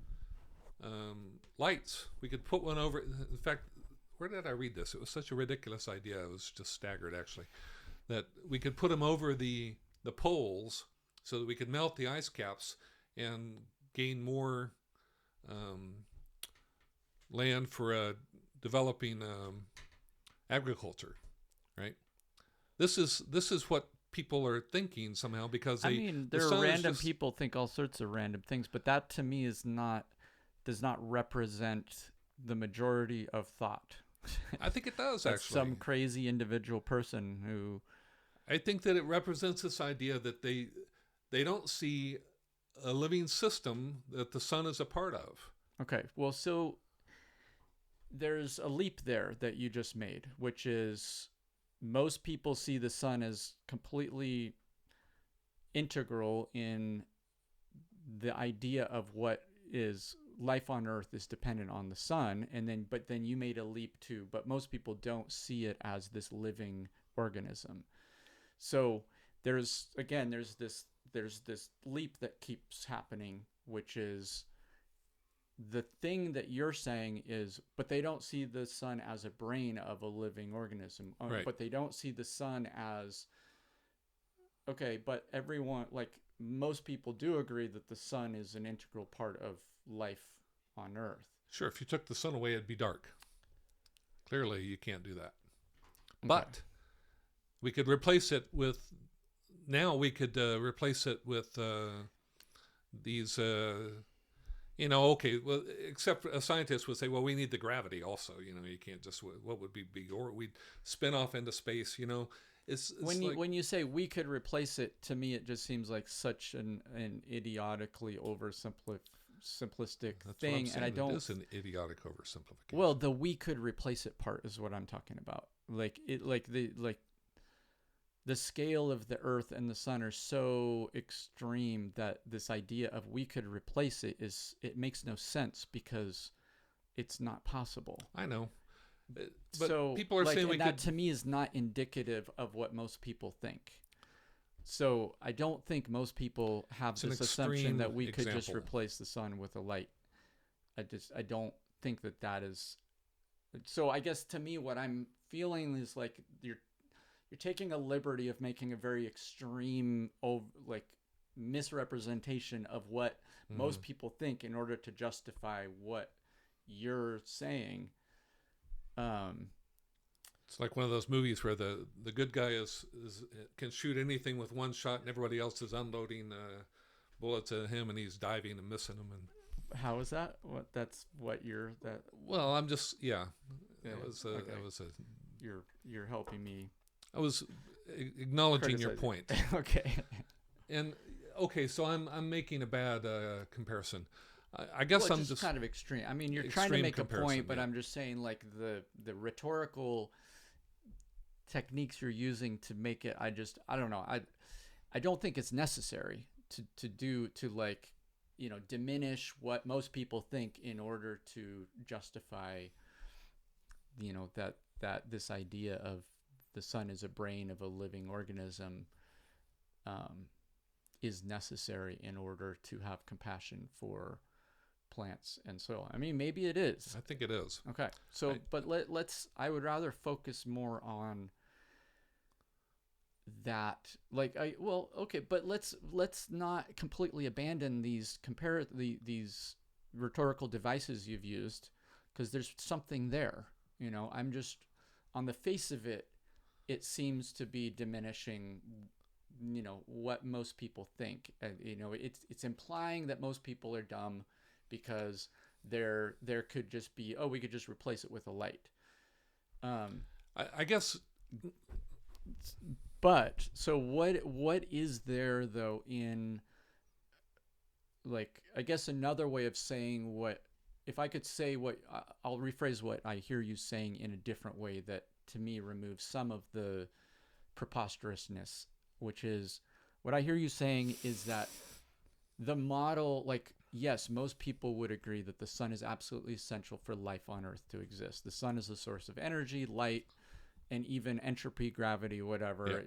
lights. We could put one over. In fact, where did I read this? It was such a ridiculous idea. I was just staggered, actually, that we could put them over the poles so that we could melt the ice caps and gain more land for developing agriculture, right? This is what people are thinking somehow, because there are random people think all sorts of random things, but that to me does not represent the majority of thought. I think it does, actually. Some crazy individual person who... I think that it represents this idea that they don't see a living system that the sun is a part of. Okay, well, so there's a leap there that you just made, which is most people see the sun as completely integral in the idea of what is life on Earth is dependent on the sun, but then you made a leap too, but most people don't see it as this living organism. So there's this there's this leap that keeps happening, which is the thing that you're saying is, but they don't see the sun as a brain of a living organism. Right. But they don't see the sun as, okay, but everyone, like most people do agree that the sun is an integral part of life on Earth. Sure, if you took the sun away, it'd be dark. Clearly, you can't do that. Okay. But we could replace it with, now we could replace it with these, okay, well, except a scientist would say, well, we need the gravity also. You can't just, what would be big, or we'd spin off into space, It's when you say we could replace it, to me it just seems like such an idiotically simplistic thing, and I don't. It is an idiotic oversimplification. Well, the "we could replace it" part is what I'm talking about. The scale of the Earth and the sun are so extreme that this idea of we could replace it makes no sense because it's not possible. I know. But so people are saying that to me is not indicative of what most people think. So I don't think most people have this assumption that we could just replace the sun with a light. I don't think that is. So I guess to me what I'm feeling is like you're taking a liberty of making a very extreme misrepresentation of what most people think in order to justify what you're saying. It's like one of those movies where the good guy can shoot anything with one shot, and everybody else is unloading bullets at him, and he's diving and missing them. And how is that? Well, I'm just Yeah, It was You're helping me. I was acknowledging your point. Okay. And okay, so I'm making a bad comparison. I guess I'm just kind of extreme. I mean, you're trying to make a point, but yeah. I'm just saying, like the rhetorical techniques you're using to make it. I don't know. I don't think it's necessary to diminish what most people think in order to justify, that this idea of the sun is a brain of a living organism is necessary in order to have compassion for plants and soil. I mean, maybe it is. I think it is. Okay. So, but I would rather focus more on that. But let's not completely abandon these rhetorical devices you've used, because there's something there. I'm just, on the face of it, it seems to be diminishing what most people think. It's implying that most people are dumb because there could just be, we could just replace it with a light. I guess. But so what is there though in, I guess another way of saying if I could say I'll rephrase what I hear you saying in a different way that to me removes some of the preposterousness, which is what I hear you saying is that the model, yes, most people would agree that the sun is absolutely essential for life on Earth to exist. The sun is the source of energy, light, and even entropy, gravity, whatever,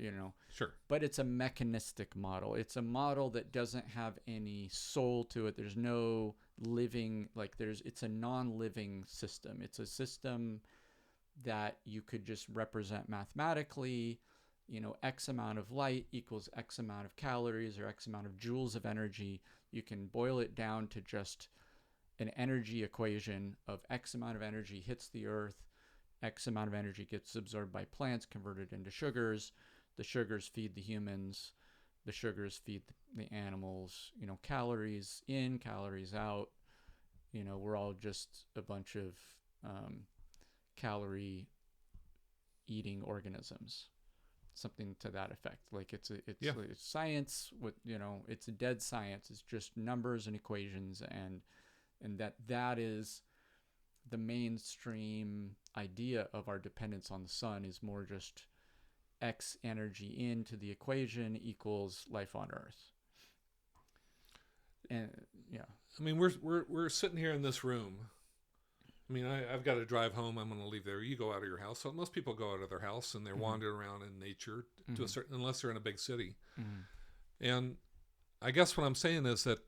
Sure. But it's a mechanistic model. It's a model that doesn't have any soul to it. There's no living, it's a non-living system. It's a system that you could just represent mathematically. X amount of light equals X amount of calories or X amount of joules of energy. You can boil it down to just an energy equation of X amount of energy hits the Earth, X amount of energy gets absorbed by plants, converted into sugars. The sugars feed the humans. The sugars feed the animals. Calories in, calories out. We're all just a bunch of calorie eating organisms. Something to that effect. It's science with, it's a dead science. It's just numbers and equations, and that is the mainstream idea of our dependence on the sun is more just X energy into the equation equals life on Earth. And yeah, I mean, we're sitting here in this room. I mean, I've got to drive home. I'm going to leave there. You go out of your house. So most people go out of their house and they're wandering around in nature to a certain, unless they're in a big city. And I guess what I'm saying is that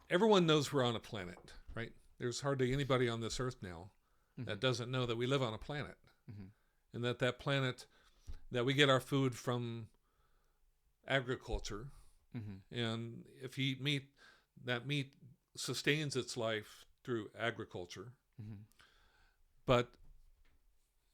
everyone knows we're on a planet, right? There's hardly anybody on this earth now that doesn't know that we live on a planet, and that planet, that we get our food from agriculture, and if you eat meat, that meat sustains its life through agriculture. But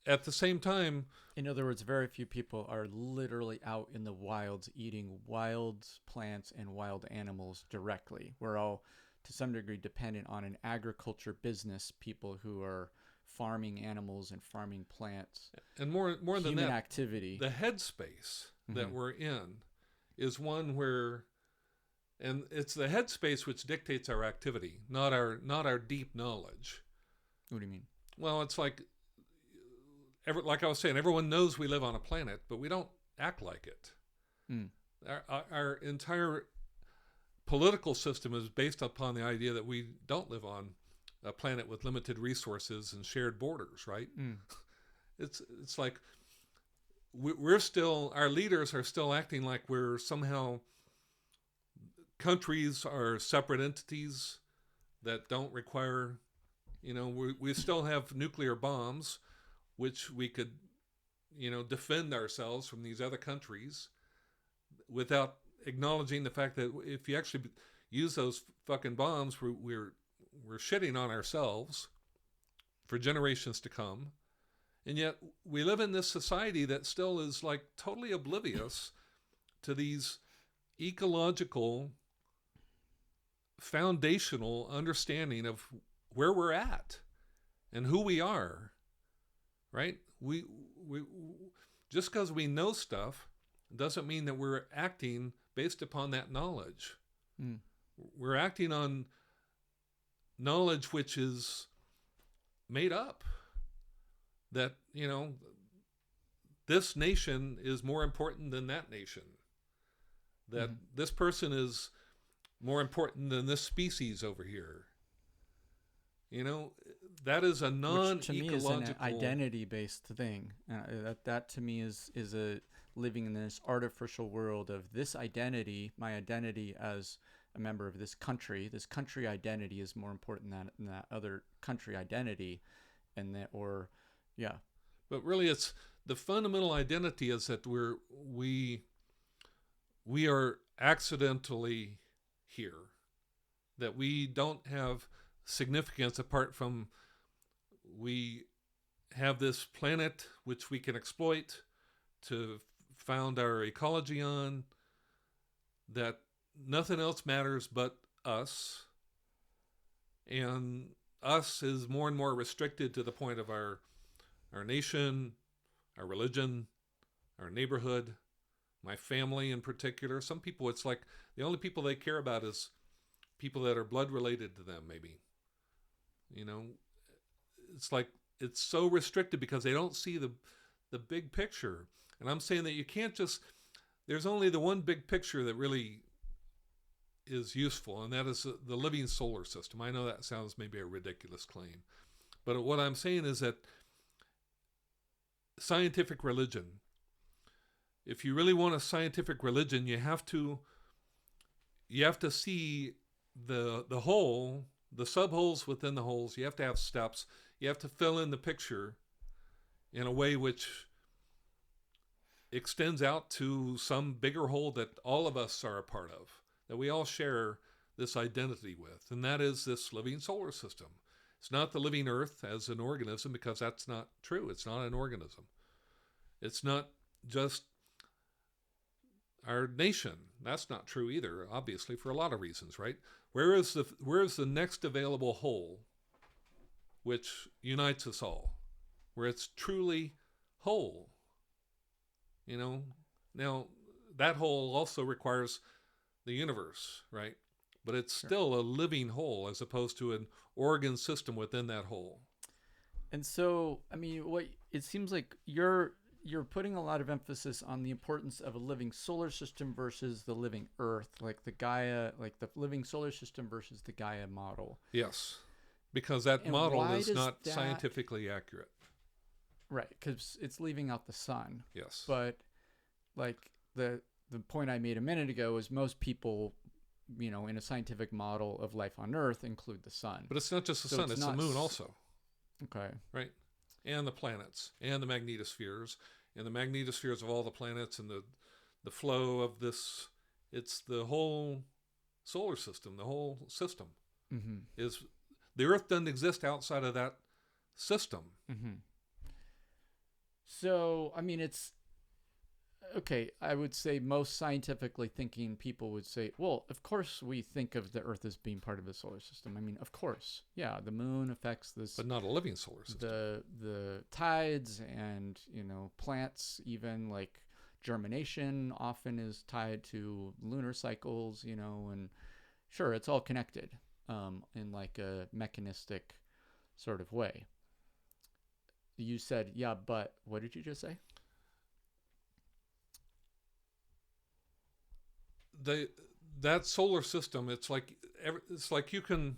at the same time, in other words, very few people are literally out in the wilds eating wild plants and wild animals directly. We're all, to some degree, dependent on an agriculture business, people who are farming animals and farming plants. And more than human that, activity. the headspace that we're in is one where, and it's the headspace which dictates our activity, not our deep knowledge. What do you mean? Well, it's like I was saying, everyone knows we live on a planet, but we don't act like it. Our entire political system is based upon the idea that we don't live on a planet with limited resources and shared borders, right? It's like we're still, our leaders are still acting like we're somehow, countries are separate entities that don't require, we still have nuclear bombs, which we could, defend ourselves from these other countries without acknowledging the fact that if you actually use those fucking bombs, we're shitting on ourselves for generations to come. And yet we live in this society that still is like totally oblivious to these ecological, foundational understanding of where we're at and who we are, right? We just because we know stuff doesn't mean that we're acting based upon that knowledge. We're acting on knowledge which is made up. That, this nation is more important than that nation. That this person is more important than this species over here. That is a non-ecological... Which to me is an identity-based thing. That to me is a living in this artificial world of this identity, my identity as a member of this country identity is more important than that other country identity. But really, it's the fundamental identity is that we are accidentally here, that we don't have significance apart from we have this planet which we can exploit to found our ecology on, that nothing else matters but us, and us is more and more restricted to the point of our nation, our religion, our neighborhood, my family in particular. Some people, it's like the only people they care about is people that are blood related to them, maybe. It's like it's so restricted because they don't see the big picture. And I'm saying that you can't just, there's only the one big picture that really is useful, and that is the living solar system. I know that sounds maybe a ridiculous claim, but what I'm saying is that scientific religion, if you really want a scientific religion, you have to see the whole, the subholes within the holes. You have to have steps. You have to fill in the picture in a way which extends out to some bigger whole that all of us are a part of, that we all share this identity with, and that is this living solar system. It's not the living earth as an organism, because that's not true. It's not an organism. It's not just our nation. That's not true either, obviously, for a lot of reasons, right? Where is the next available whole which unites us all, where it's truly whole? Now that whole also requires the universe, right? But it's still a living whole as opposed to an organ system within that whole. And so, I mean, what it seems like you're putting a lot of emphasis on the importance of a living solar system versus the living Earth, like the Gaia, like the living solar system versus the Gaia model. Yes, because that model is not scientifically accurate. Right, because it's leaving out the sun. Yes. But like the the point I made a minute ago is most people, in a scientific model of life on Earth include the sun. But it's not just the So sun; it's it's the not moon also, Okay. right? And the planets, and the magnetospheres, and the magnetospheres of all the planets, and the flow of this. It's the whole solar system. The whole system Mm-hmm. is the Earth doesn't exist outside of that system. Mm-hmm. So, I mean, it's okay. I would say most scientifically thinking people would say, well, of course we think of the Earth as being part of the solar system. I mean, of course, yeah, the moon affects this, But not a living solar system. the tides, and plants, even like germination often is tied to lunar cycles, and sure, it's all connected in like a mechanistic sort of way. You said, yeah, but what did you just say? That solar system, it's like you can,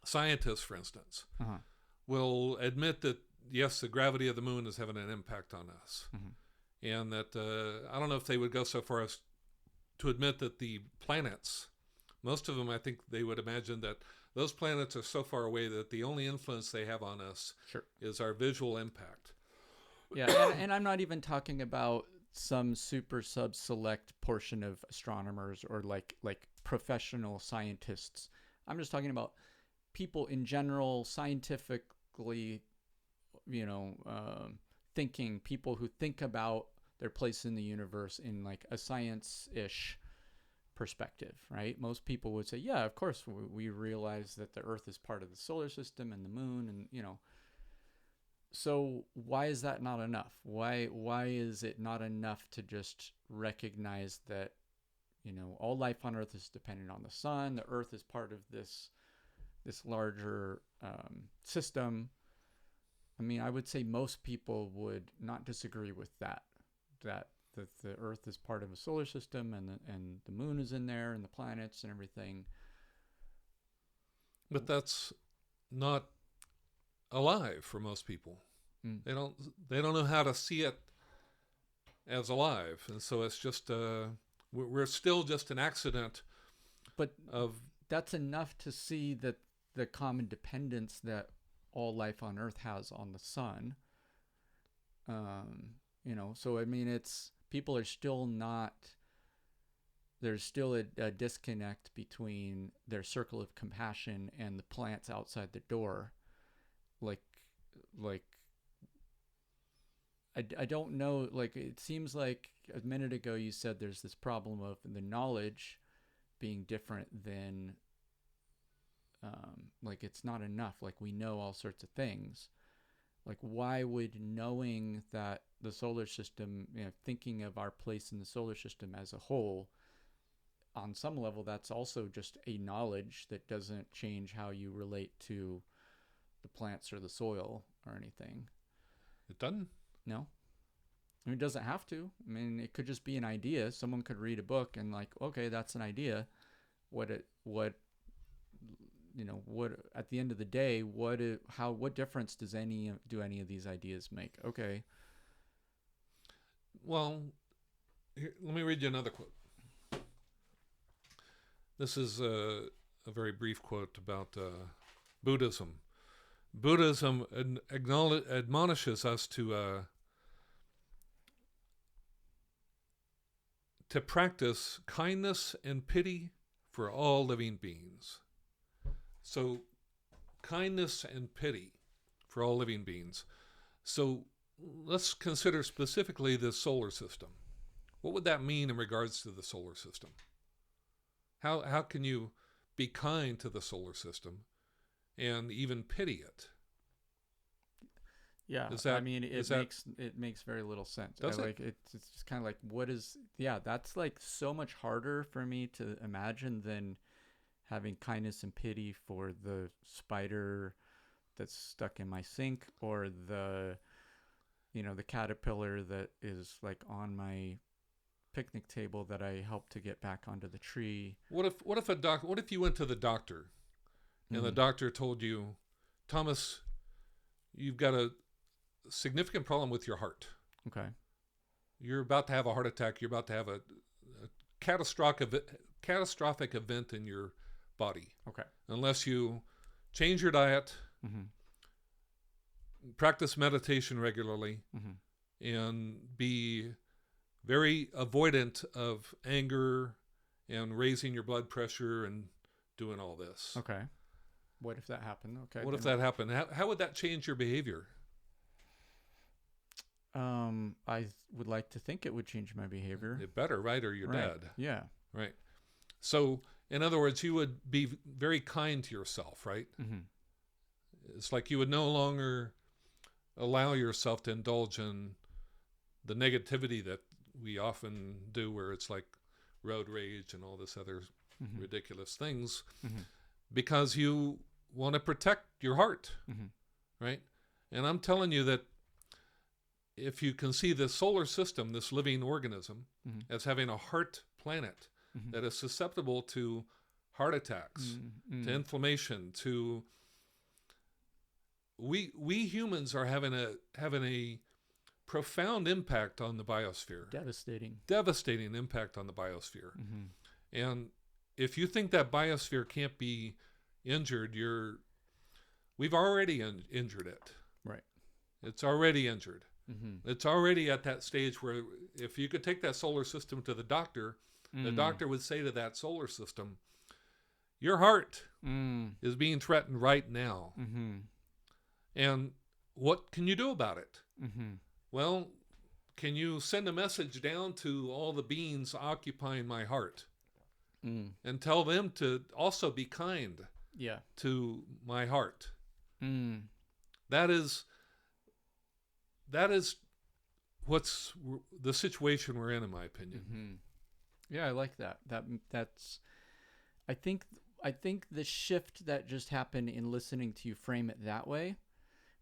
scientists, for instance, Uh-huh. will admit that yes, the gravity of the moon is having an impact on us, Mhm. and that I don't know if they would go so far as to admit that the planets, most of them, I think they would imagine that those planets are so far away that the only influence they have on us Sure. is our visual impact. Yeah, and I'm not even talking about some super sub select portion of astronomers or like professional scientists. I'm just talking about people in general, scientifically, thinking, people who think about their place in the universe in like a science-ish perspective, right? Most people would say, yeah, of course, we realize that the Earth is part of the solar system and the moon, and so why is that not enough? Why is it not enough to just recognize that all life on Earth is dependent on the sun? The Earth is part of this larger system. I mean, I would say most people would not disagree with that the Earth is part of a solar system, and the moon is in there, and the planets and everything. But that's not alive for most people. Mm. They don't know how to see it as alive, and so it's just we're still just an accident. But of that's enough to see that the common dependence that all life on Earth has on the sun. So I mean, it's people are still not. There's still a disconnect between their circle of compassion and the plants outside the door. Like I don't know. Like, it seems like a minute ago you said there's this problem of the knowledge being different than like it's not enough. Like, we know all sorts of things. Like, why would knowing that the solar system, thinking of our place in the solar system as a whole, on some level, that's also just a knowledge that doesn't change how you relate to the plants or the soil or anything. It doesn't. No. I mean, it doesn't have to. I mean, it could just be an idea. Someone could read a book and like, okay, that's an idea. What at the end of the day, what difference do any of these ideas make? Okay. Well, here, let me read you another quote. This is a very brief quote about Buddhism. Buddhism admonishes us to practice kindness and pity for all living beings. So, kindness and pity for all living beings. So, let's consider specifically the solar system. What would that mean in regards to the solar system? How can you be kind to the solar system and even pity it? Yeah, I mean, it makes very little sense. Does it? Like, it's just kind of like, what is? Yeah, that's like so much harder for me to imagine than having kindness and pity for the spider that's stuck in my sink, or the caterpillar that is like on my picnic table that I helped to get back onto the tree. What if you went to the doctor and the doctor told you, Thomas, you've got a significant problem with your heart. Okay. you're about to have a heart attack. You're about to have a catastrophic event in your body. Okay. Unless you change your diet, Mm-hmm. practice meditation regularly, Mm-hmm. and be very avoidant of anger and raising your blood pressure and doing all this. Okay. What if that happened? Okay. What if that happened? How would that change your behavior? I would like to think it would change my behavior. It better, right? Or you're Right. dead. Yeah. Right. So, in other words, you would be very kind to yourself, right? Mm-hmm. It's like you would no longer allow yourself to indulge in the negativity that we often do, where it's like road rage and all this other Mm-hmm. ridiculous things, Mm-hmm. because you want to protect your heart, Mm-hmm. right? And I'm telling you that if you can see the solar system, this living organism, Mm-hmm. as having a heart planet Mm-hmm. that is susceptible to heart attacks, Mm-hmm. to inflammation, to we humans are having a profound impact on the biosphere, devastating impact on the biosphere. Mm-hmm. And if you think that biosphere can't be injured, we've already injured it. Right. It's already injured. Mm-hmm. It's already at that stage where if you could take that solar system to the doctor, the doctor would say to that solar system, your heart is being threatened right now. Mm-hmm. And what can you do about it? Mm-hmm. Well, can you send a message down to all the beings occupying my heart and tell them to also be kind Yeah. to my heart? Mm. That is what's the situation we're in my opinion. Mm-hmm. Yeah, I like that. That's. I think the shift that just happened in listening to you frame it that way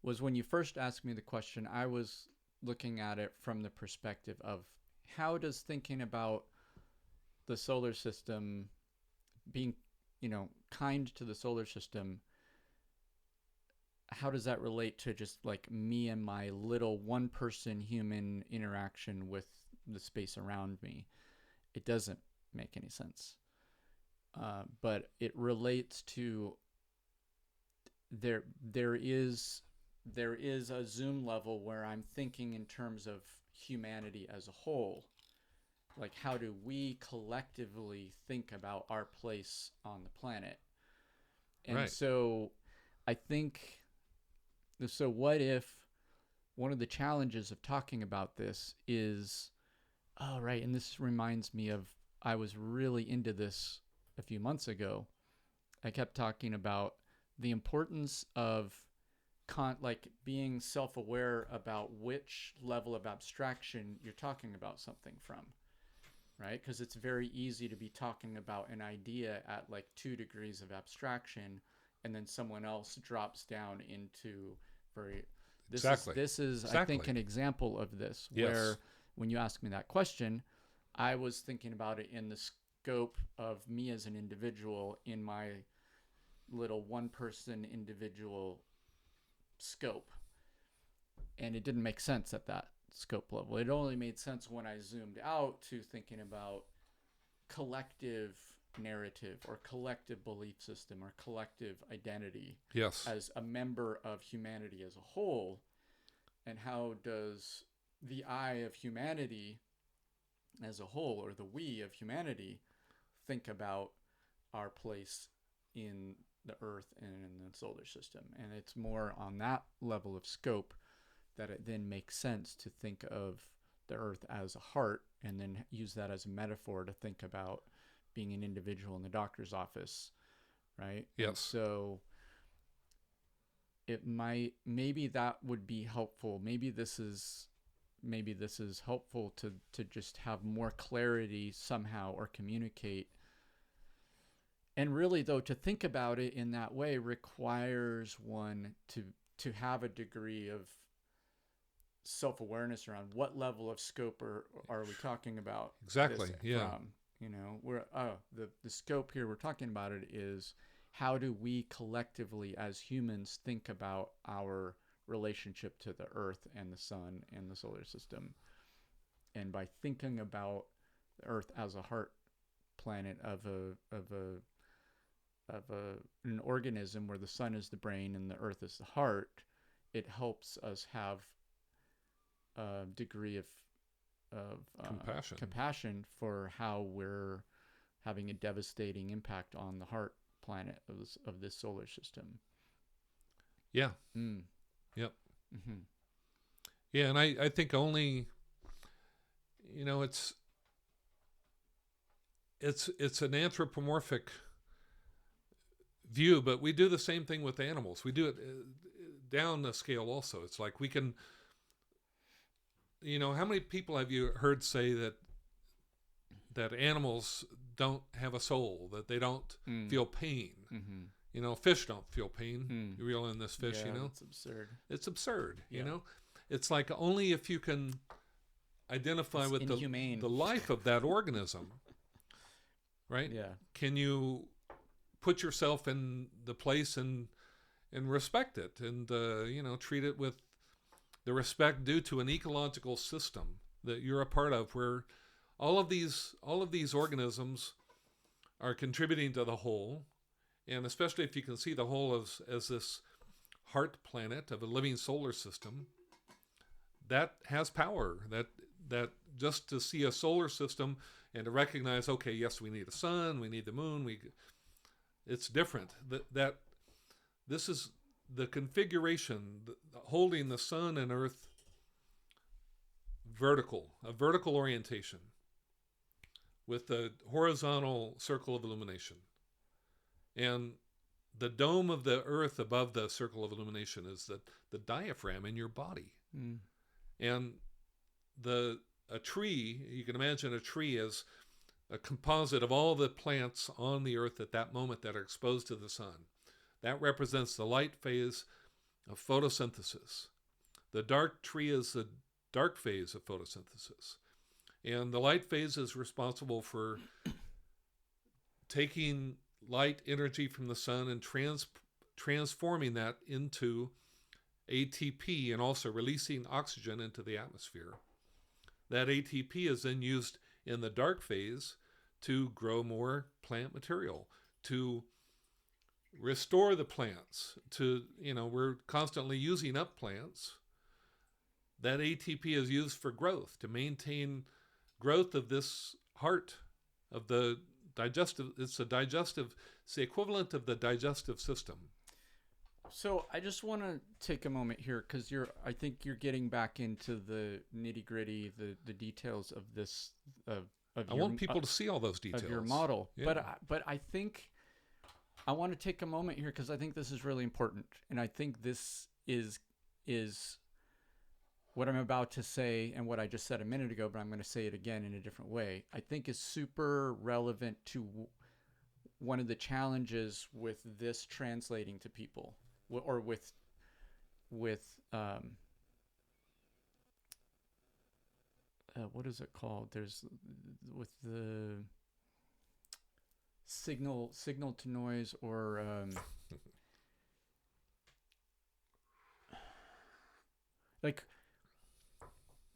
was when you first asked me the question. I was looking at it from the perspective of how does thinking about the solar system, being, kind to the solar system, how does that relate to just like me and my little one-person human interaction with the space around me? It doesn't make any sense. But it relates to there is a zoom level where I'm thinking in terms of humanity as a whole. Like, how do we collectively think about our place on the planet? And Right. so I think, so what if one of the challenges of talking about this is, oh, right, and this reminds me of, I was really into this a few months ago. I kept talking about the importance of being self-aware about which level of abstraction you're talking about something from, right? Because it's very easy to be talking about an idea at like 2 degrees of abstraction, and then someone else drops down into Exactly. This is I think an example of this, Yes. where when you asked me that question, I was thinking about it in the scope of me as an individual in my little one-person individual scope. And it didn't make sense at that scope level. It only made sense when I zoomed out to thinking about collective narrative or collective belief system or collective identity Yes. as a member of humanity as a whole. And how does the I of humanity as a whole, or the we of humanity, think about our place in the Earth and in the solar system? And it's more on that level of scope that it then makes sense to think of the Earth as a heart, and then use that as a metaphor to think about being an individual in the doctor's office, right? Yes. And so maybe that would be helpful. Maybe this is helpful to just have more clarity somehow, or communicate. And really, though, to think about it in that way requires one to have a degree of self-awareness around what level of scope are we talking about. Exactly. This Yeah. from. The scope here we're talking about it is, how do we collectively as humans think about our relationship to the Earth and the sun and the solar system? And by thinking about the Earth as a heart planet an organism where the sun is the brain and the Earth is the heart, it helps us have a degree of compassion for how we're having a devastating impact on the heart planet of this solar system. Yeah. Yep. Mm-hmm. Yeah, and I think only, it's an anthropomorphic view, but we do the same thing with animals. We do it down the scale also. It's like we can, how many people have you heard say that animals don't have a soul, that they don't feel pain? Mm-hmm. Fish don't feel pain. You reel in this fish, It's absurd. It's absurd, It's like only if you can identify with the life of that organism, right? Yeah. Can you put yourself in the place and respect it and, treat it with the respect due to an ecological system that you're a part of, where all of these organisms are contributing to the whole. And especially if you can see the whole as this heart planet of a living solar system, that has power. That just to see a solar system and to recognize, okay, yes, we need the sun, we need the moon, it's different. That this is the configuration, holding the sun and earth a vertical orientation with the horizontal circle of illumination. And the dome of the earth above the circle of illumination is the diaphragm in your body. And a tree, you can imagine a tree as a composite of all the plants on the earth at that moment that are exposed to the sun. That represents the light phase of photosynthesis. The dark tree is the dark phase of photosynthesis. And the light phase is responsible for taking light energy from the sun and transforming that into ATP and also releasing oxygen into the atmosphere. That ATP is then used in the dark phase to grow more plant material, to restore the plants, we're constantly using up plants. That ATP is used for growth, to maintain growth of this heart, of the digestive. It's the equivalent of the digestive system. So I just want to take a moment here, because I think you're getting back into the nitty gritty, the details of this. I want people to see all those details of your model. Yeah. But I think I want to take a moment here, because I think this is really important, and I think this is what I'm about to say and what I just said a minute ago, but I'm going to say it again in a different way. I think is super relevant to one of the challenges with this translating to people, or with what is it called? There's with the signal to noise, or like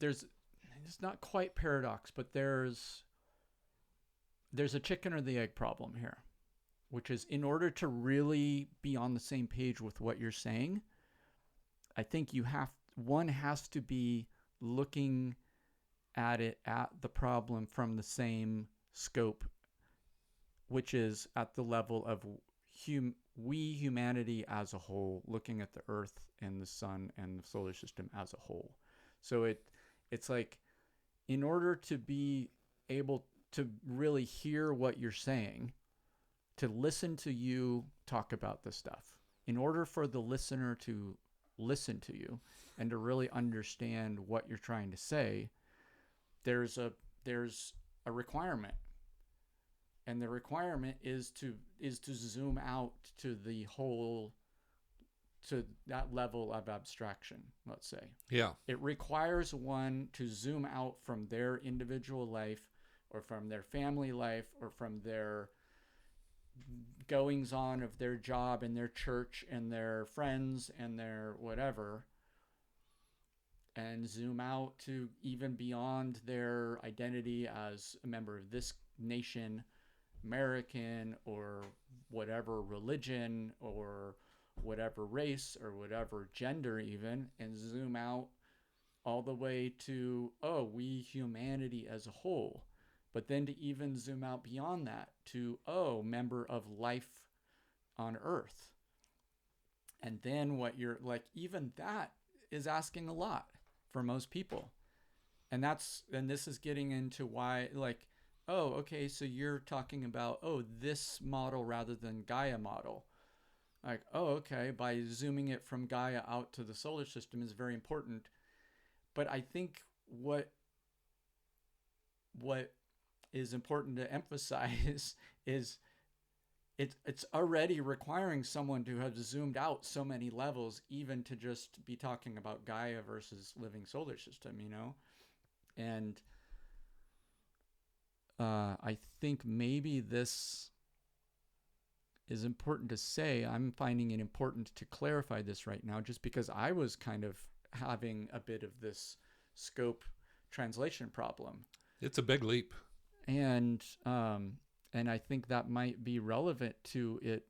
it's not quite paradox, but there's a chicken or the egg problem here, which is, in order to really be on the same page with what you're saying, I think one has to be looking at the problem from the same scope, which is at the level of humanity as a whole, looking at the earth and the sun and the solar system as a whole. So it's like, in order to be able to really hear what you're saying, to listen to you talk about this stuff, in order for the listener to listen to you and to really understand what you're trying to say, there's a requirement. And the requirement is to zoom out to the whole, to that level of abstraction, let's say. Yeah. It requires one to zoom out from their individual life, or from their family life, or from their goings on of their job and their church and their friends and their whatever, and zoom out to even beyond their identity as a member of this nation, American, or whatever religion, or whatever race, or whatever gender even, and zoom out all the way to, oh, we humanity as a whole. But then to even zoom out beyond that to, oh, member of life on Earth. And then what you're like, even that is asking a lot for most people. And this is getting into why, like, oh, okay, so you're talking about, oh, this model rather than Gaia model. Like, oh, okay, by zooming it from Gaia out to the solar system is very important. But I think what is important to emphasize is it's already requiring someone to have zoomed out so many levels, even to just be talking about Gaia versus living solar system, you know? And I think maybe this is important to say. I'm finding it important to clarify this right now, just because I was kind of having a bit of this scope translation problem. It's a big leap. And I think that might be relevant to it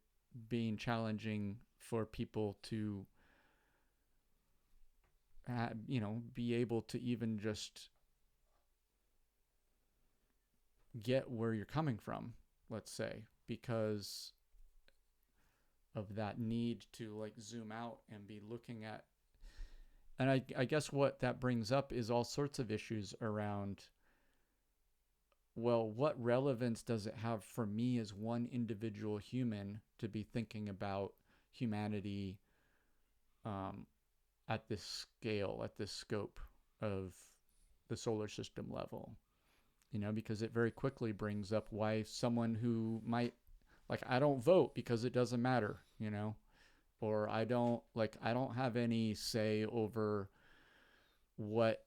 being challenging for people to, be able to even just get where you're coming from, let's say, because of that need to like zoom out and be looking at. And I guess what that brings up is all sorts of issues around, well, what relevance does it have for me as one individual human to be thinking about humanity at this scale, at this scope of the solar system level? Because it very quickly brings up why someone who might, like, I don't vote because it doesn't matter, or I don't have any say over what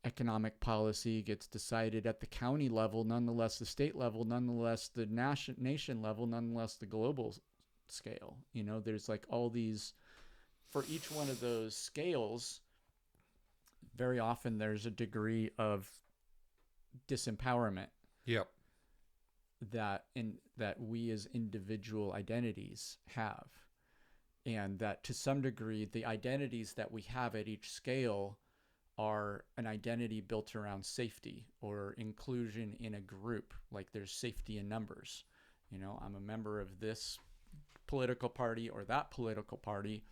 economic policy gets decided at the county level, nonetheless the state level, nonetheless the nation level, nonetheless the global scale. There's like all these, for each one of those scales, very often there's a degree of disempowerment. Yep. That we as individual identities have, and that to some degree the identities that we have at each scale are an identity built around safety or inclusion in a group. Like there's safety in numbers. I'm a member of this political party or that political party,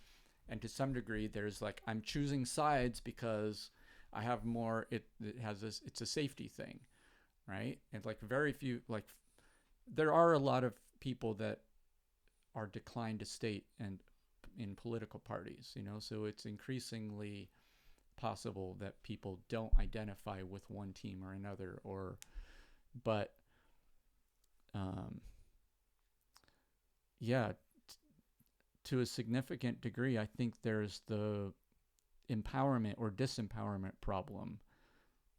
and to some degree there's like, I'm choosing sides because I have more, it has this, it's a safety thing, right? And like very few, like there are a lot of people that are declined to state and in political parties, so it's increasingly possible that people don't identify with one team or another, but to a significant degree, I think there's the empowerment or disempowerment problem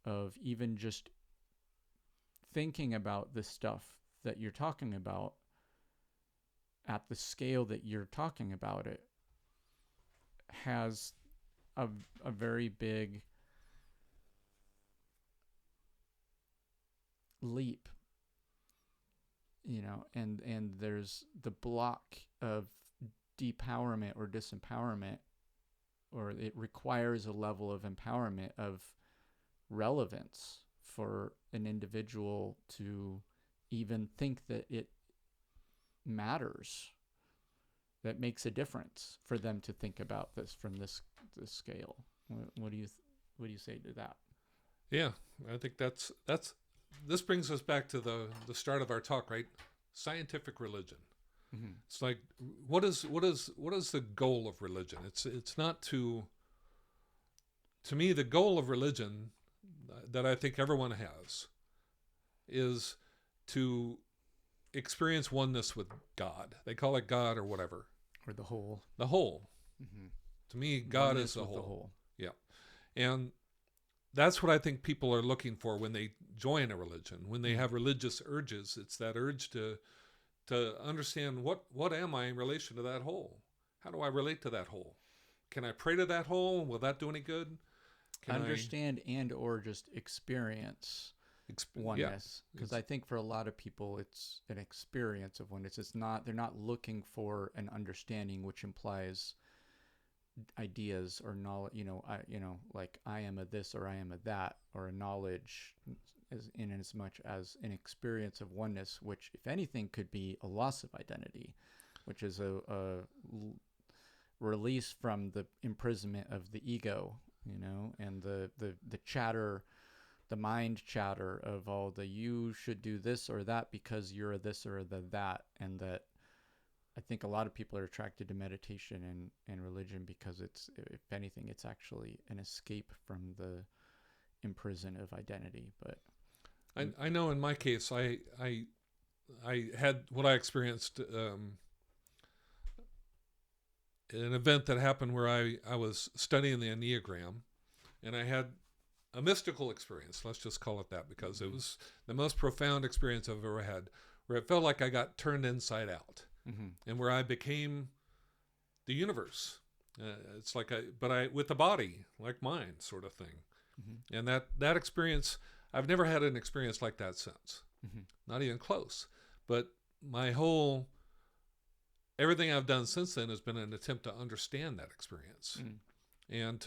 of even just thinking about the stuff that you're talking about at the scale that you're talking about it has a very big leap, and there's the block of depowerment or disempowerment, or it requires a level of empowerment of relevance for an individual to even think that it matters, that makes a difference for them to think about this from this scale. What do you say to that? Yeah, I think that's this brings us back to the start of our talk, right? Scientific religion. Mm-hmm. It's like, what is the goal of religion? It's not to me, the goal of religion that I think everyone has is to experience oneness with God. They call it God or whatever. Or the whole. The whole. Mm-hmm. To me, God oneness is the whole. The whole. Yeah. And that's what I think people are looking for when they join a religion. When they have religious urges, it's that urge to understand what am I in relation to that whole? How do I relate to that whole? Can I pray to that whole? Will that do any good? understand and or just experience oneness, because I think for a lot of people it's an experience of oneness. It's not, they're not looking for an understanding, which implies ideas or knowledge, like I am a this or I am a that, or a knowledge in as much as an experience of oneness, which if anything could be a loss of identity, which is a release from the imprisonment of the ego, and the chatter, the mind chatter of all the you should do this or that because you're a this or the that. And that I think a lot of people are attracted to meditation and religion because it's, if anything, it's actually an escape from the imprison of identity. But I know in my case, I had what I experienced, an event that happened where I was studying the Enneagram, and I had a mystical experience. Let's just call it that, because it was the most profound experience I've ever had, where it felt like I got turned inside out, and where I became the universe. It's like with a body like mine, sort of thing. And that experience, I've never had an experience like that since, not even close. But everything I've done since then has been an attempt to understand that experience, and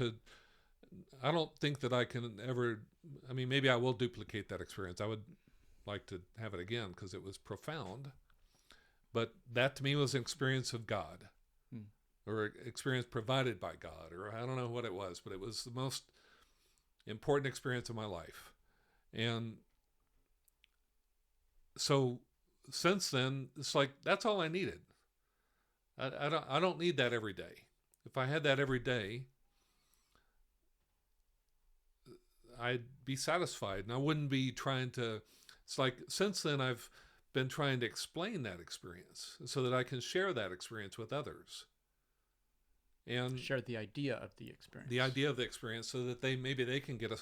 I don't think that I can ever, maybe I will duplicate that experience. I would like to have it again because it was profound. But that to me was an experience of God, or experience provided by God, or I don't know what it was, but it was the most important experience of my life. And so since then, it's like, that's all I needed. I don't need that every day. If I had that every day, I'd be satisfied, and I wouldn't be trying to. It's like, since then I've been trying to explain that experience so that I can share that experience with others, and share the idea of the experience. So that they can get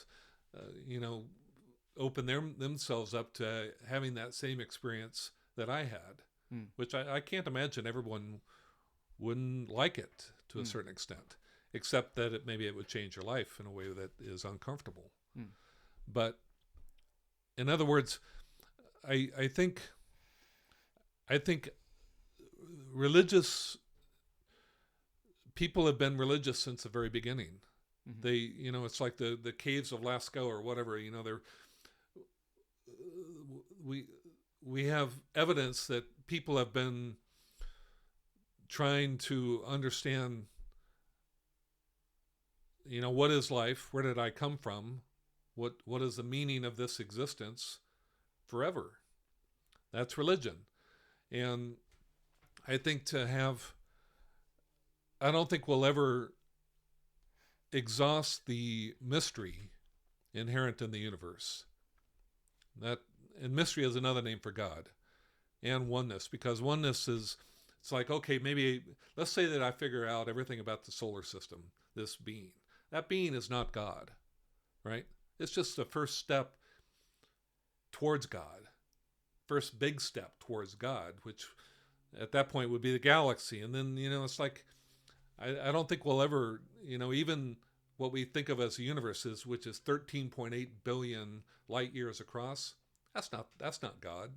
open themselves up to having that same experience that I had, which I can't imagine everyone wouldn't like it to a certain extent, except that maybe it would change your life in a way that is uncomfortable. But in other words, I think religious people have been religious since the very beginning. They, it's like the caves of Lascaux or whatever, we have evidence that people have been trying to understand, what is life? Where did I come from? What is the meaning of this existence forever? That's religion. And I think I don't think we'll ever exhaust the mystery inherent in the universe. And mystery is another name for God, and oneness, because oneness is, it's like, okay, maybe let's say that I figure out everything about the solar system, this being. That being is not God, right? It's just the first step towards God, first big step towards God, which at that point would be the galaxy. And then, it's like, I don't think we'll ever, even what we think of as the universe which is 13.8 billion light years across. That's not God.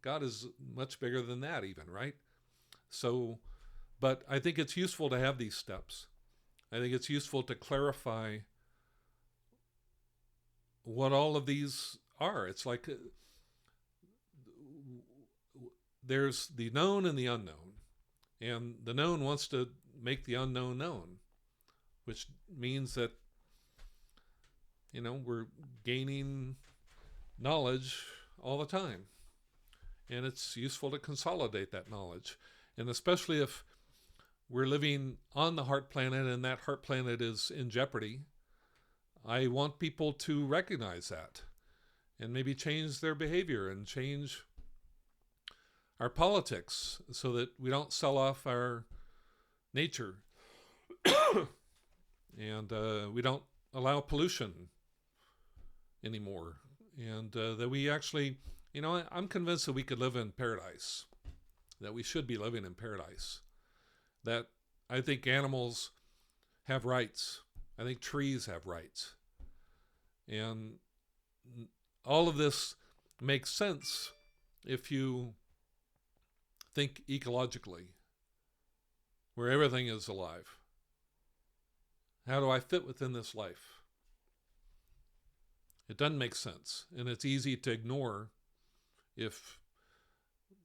God is much bigger than that even, right? So, but I think it's useful to have these steps. I think it's useful to clarify what all of these are. It's like there's the known and the unknown. And the known wants to make the unknown known, which means that, we're gaining knowledge all the time. And it's useful to consolidate that knowledge. And especially if we're living on the heart planet and that heart planet is in jeopardy, I want people to recognize that and maybe change their behavior and change our politics so that we don't sell off our nature and we don't allow pollution anymore. And that we actually, I'm convinced that we could live in paradise, that we should be living in paradise, that I think animals have rights. I think trees have rights. And all of this makes sense if you think ecologically, where everything is alive. How do I fit within this life? It doesn't make sense, and it's easy to ignore if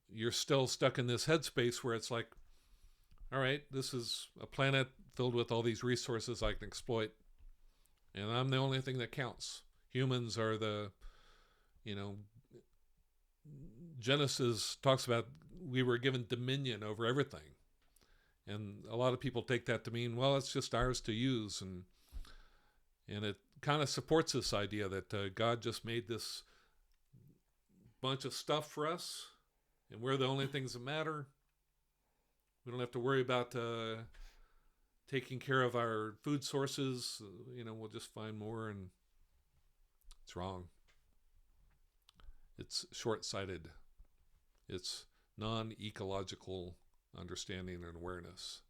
you're still stuck in this headspace where it's like, all right, this is a planet filled with all these resources I can exploit, and I'm the only thing that counts. Humans are the, Genesis talks about we were given dominion over everything. And a lot of people take that to mean, well, it's just ours to use. And it kind of supports this idea that God just made this bunch of stuff for us, and we're the only things that matter. We don't have to worry about taking care of our food sources. We'll just find more, and it's wrong. It's short-sighted. It's non-ecological understanding and awareness.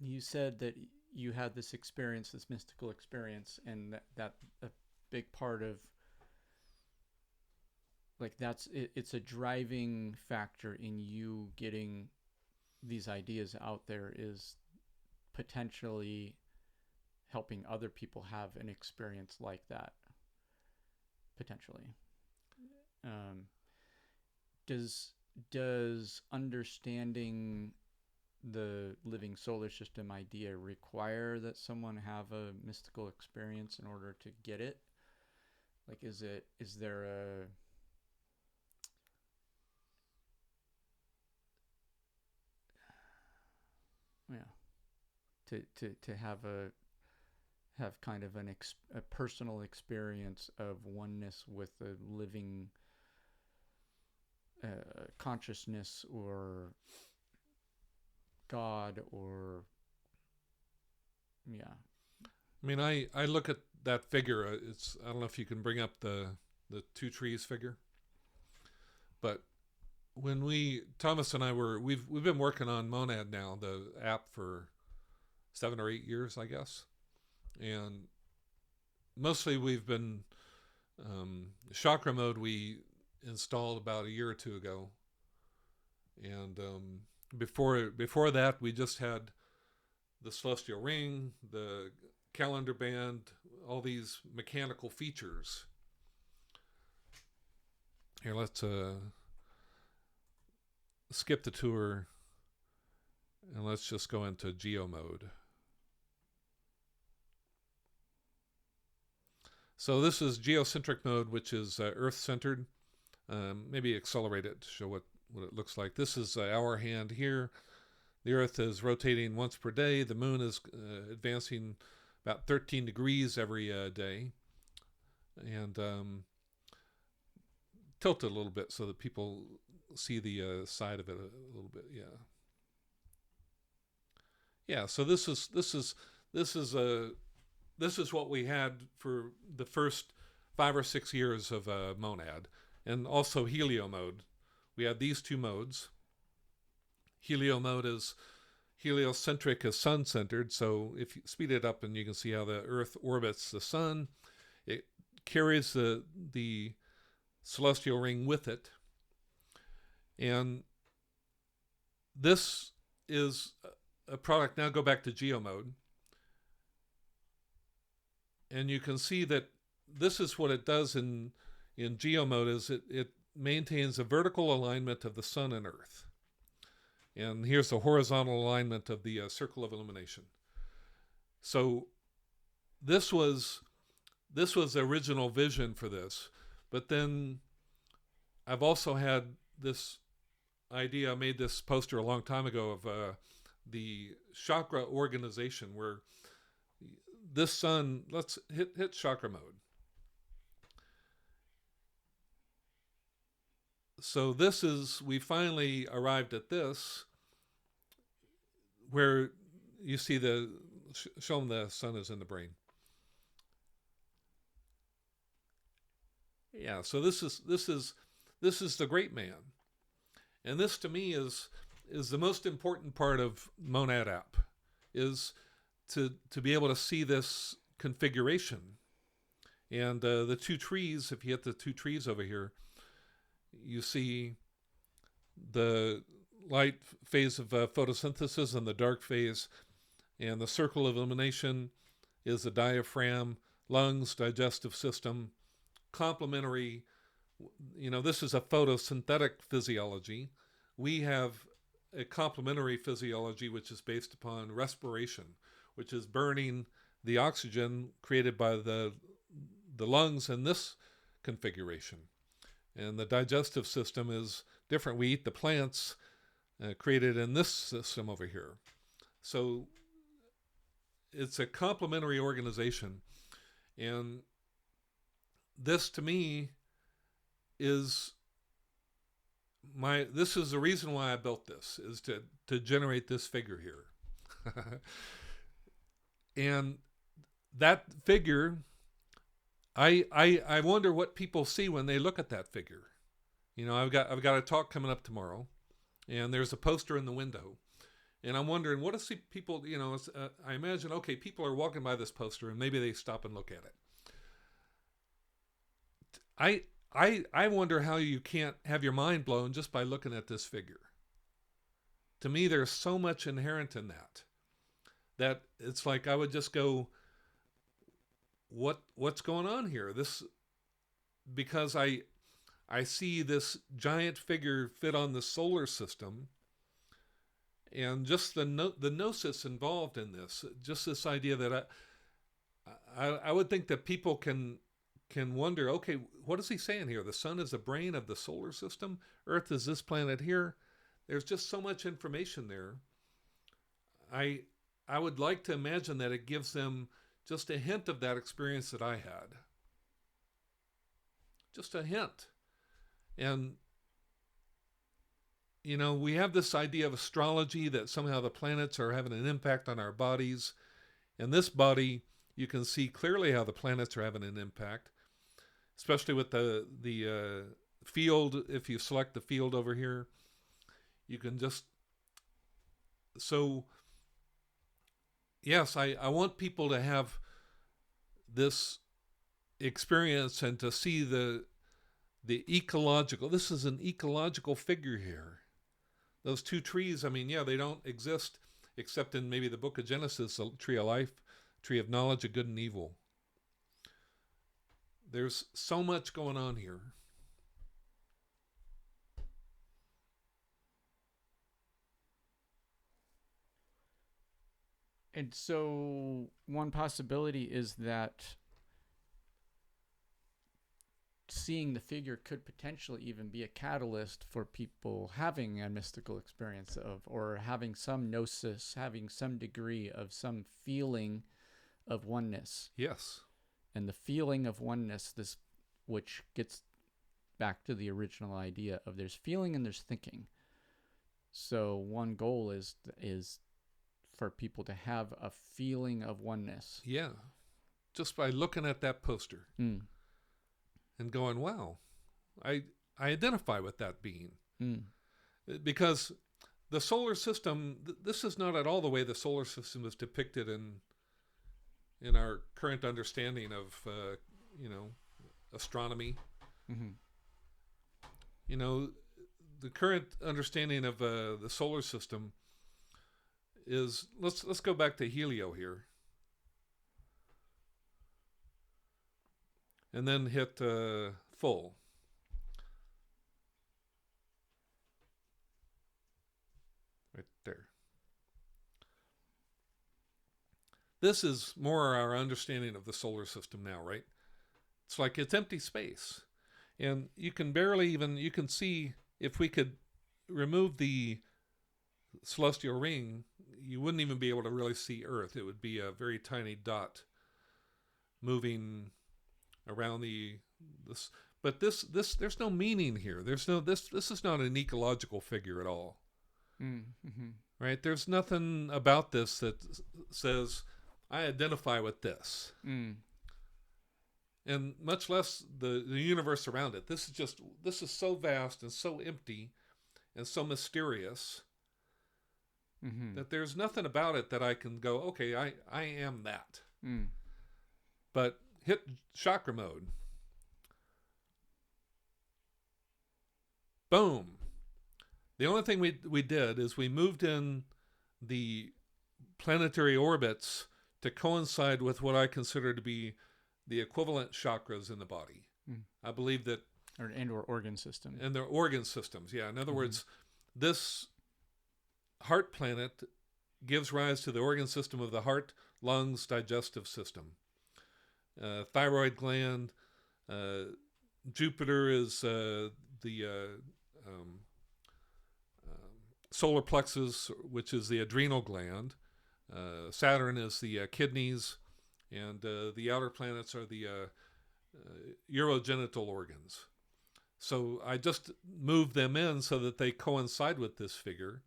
You said that you had this experience, this mystical experience, and that a big part of, like, it's a driving factor in you getting these ideas out there, is potentially helping other people have an experience like that, potentially. Does understanding the living solar system idea require that someone have a mystical experience in order to get it? Like, is there a to have kind of a personal experience of oneness with a living consciousness or God, or I mean, I look at that figure. I don't know if you can bring up the two trees figure, but when Thomas and I we've been working on Monad now, the app, for 7 or 8 years, I guess, and mostly we've been Chakra Mode we installed about a year or two ago, and before that we just had the Celestial Ring, the calendar band, all these mechanical features. Here, let's skip the tour and let's just go into Geo Mode. So this is geocentric mode, which is Earth-centered. Maybe accelerate it to show what it looks like. This is our hand here. The Earth is rotating once per day. The Moon is advancing about 13 degrees every day. And tilt it a little bit so that people see the side of it a little bit. Yeah. So this is what we had for the first 5 or 6 years of Monad, and also Helio Mode. We had these two modes. Helio Mode is heliocentric, is sun-centered. So if you speed it up, and you can see how the Earth orbits the sun, it carries the celestial ring with it. And this is a product. Now go back to Geo Mode. And you can see that this is what it does in Geo Mode, is it maintains a vertical alignment of the sun and Earth. And here's the horizontal alignment of the circle of illumination. So this was the original vision for this. But then I've also had this idea. I made this poster a long time ago of the chakra organization, where this sun, let's hit Chakra Mode. So we finally arrived at this, where you see show them the sun is in the brain. Yeah, so this is this is the great man. And this to me is the most important part of Monad App, is to be able to see this configuration. And the two trees, if you hit the two trees over here, you see the light phase of photosynthesis and the dark phase. And the circle of illumination is the diaphragm, lungs, digestive system, complementary. This is a photosynthetic physiology. We have a complementary physiology, which is based upon respiration, which is burning the oxygen created by the lungs in this configuration. And the digestive system is different. We eat the plants created in this system over here. So it's a complementary organization. And this to me is this is the reason why I built this, is to generate this figure here. And that figure, I wonder what people see when they look at that figure. I've got a talk coming up tomorrow, and there's a poster in the window, and I'm wondering what see people. I imagine, okay, people are walking by this poster, and maybe they stop and look at it. I wonder how you can't have your mind blown just by looking at this figure. To me, there's so much inherent in that it's like I would just go, what's going on here? Because I see this giant figure fit on the solar system, and just the gnosis involved in this, just this idea that I would think that people can wonder, okay, what is he saying here? The sun is the brain of the solar system. Earth is this planet here. There's just so much information there. I would like to imagine that it gives them just a hint of that experience that I had. Just a hint. And, we have this idea of astrology that somehow the planets are having an impact on our bodies. In this body, you can see clearly how the planets are having an impact, especially with the field. If you select the field over here, you can just... So, yes, I want people to have this experience and to see the ecological... This is an ecological figure here. Those two trees, they don't exist except in maybe the book of Genesis, the tree of life, tree of knowledge of good and evil. There's so much going on here. And so one possibility is that seeing the figure could potentially even be a catalyst for people having a mystical experience or having some gnosis, having some degree of some feeling of oneness. Yes. And the feeling of oneness, which gets back to the original idea of there's feeling and there's thinking. So one goal is for people to have a feeling of oneness. Yeah. Just by looking at that poster and going, wow, I identify with that being. Because the solar system, this is not at all the way the solar system is depicted in our current understanding of, astronomy. Mm-hmm. The current understanding of the solar system is, let's go back to Helio here. And then hit full. Right there. This is more our understanding of the solar system now, right? It's like it's empty space. And you can you can see, if we could remove the celestial ring, you wouldn't even be able to really see Earth. It would be a very tiny dot moving around this. But this there's no meaning here. This is not an ecological figure at all. Mm-hmm. Right? There's nothing about this that says I identify with this. and much less the universe around it. This is so vast and so empty and so mysterious that there's nothing about it that I can go, okay, I am that. But hit chakra mode. Boom. The only thing we did is we moved in the planetary orbits to coincide with what I consider to be the equivalent chakras in the body. I believe that... Or organ system. And their organ systems, yeah. In other words, this heart planet gives rise to the organ system of the heart, lungs, digestive system. Thyroid gland. Jupiter is the solar plexus, which is the adrenal gland. Saturn is the kidneys, and the outer planets are the urogenital organs. So I just moved them in so that they coincide with this figure.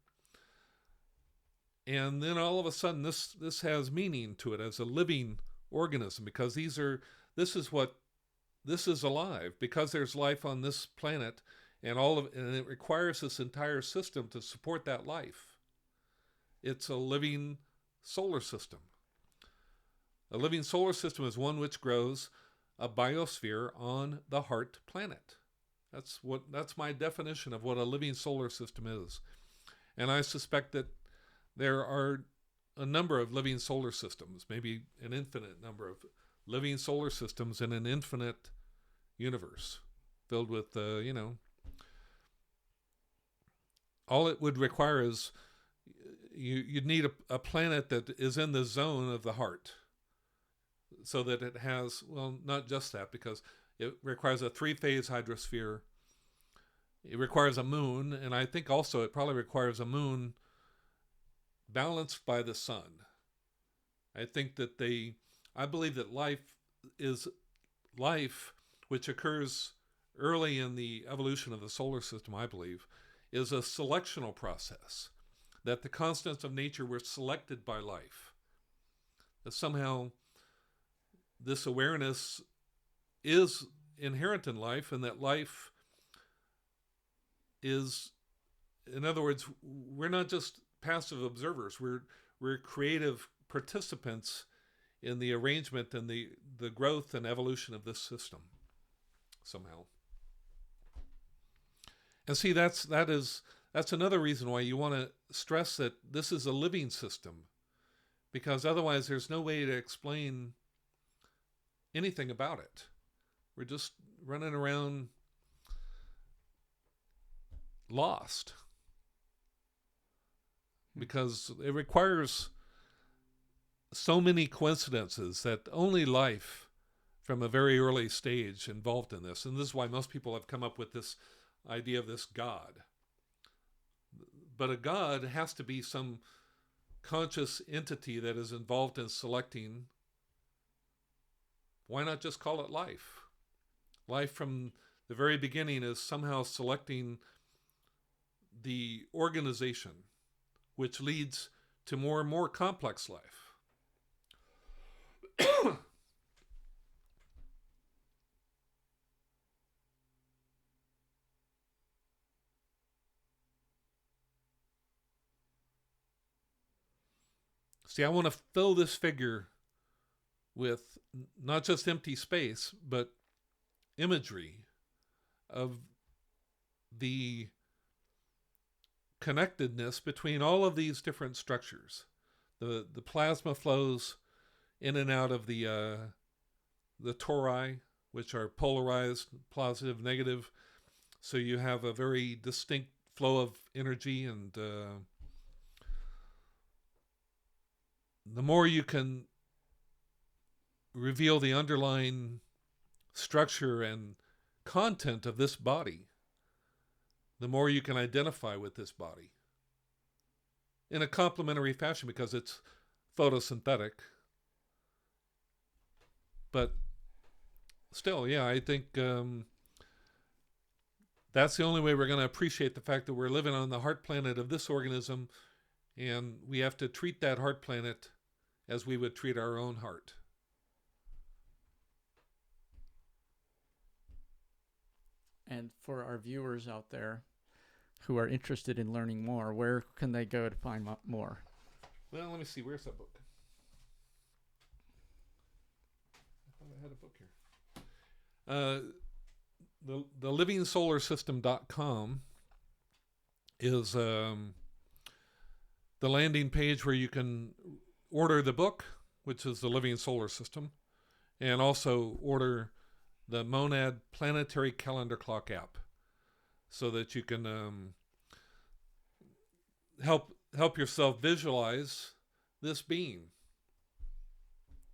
And then all of a sudden this has meaning to it as a living organism, because this is alive, because there's life on this planet, and it requires this entire system to support that life. It's a living solar system. A living solar system is one which grows a biosphere on the heart planet. That's my definition of what a living solar system is. And I suspect that there are a number of living solar systems, maybe an infinite number of living solar systems in an infinite universe filled with, all it would require is you'd need a planet that is in the zone of the heart, so that it has, well, not just that, because it requires a 3-phase hydrosphere. It requires a moon, and I think also it probably requires a moon balanced by the sun. I believe that life is life, which occurs early in the evolution of the solar system, I believe, is a selectional process. That the constants of nature were selected by life. That somehow this awareness is inherent in life, and that life is, in other words, we're not just passive observers. We're creative participants in the arrangement and the growth and evolution of this system somehow. And see, that's another reason why you want to stress that this is a living system, because otherwise there's no way to explain anything about it. We're just running around lost, because it requires so many coincidences that only life from a very early stage involved in this. And this is why most people have come up with this idea of this God. But a God has to be some conscious entity that is involved in selecting. Why not just call it life? Life from the very beginning is somehow selecting the organization, which leads to more and more complex life. See, I want to fill this figure with not just empty space, but imagery of the connectedness between all of these different structures. The plasma flows in and out of the tori, which are polarized, positive, negative. So you have a very distinct flow of energy, and the more you can reveal the underlying structure and content of this body, the more you can identify with this body in a complementary fashion, because it's photosynthetic. But still, yeah, I think that's the only way we're going to appreciate the fact that we're living on the heart planet of this organism, and we have to treat that heart planet as we would treat our own heart. And for our viewers out there who are interested in learning more, where can they go to find more? Well, let me see. Where's that book? I thought I had a book here. The livingsolar-system.com is the landing page where you can order the book, which is the Living Solar System, and also order the Monad Planetary Calendar Clock app, so that you can help yourself visualize this being.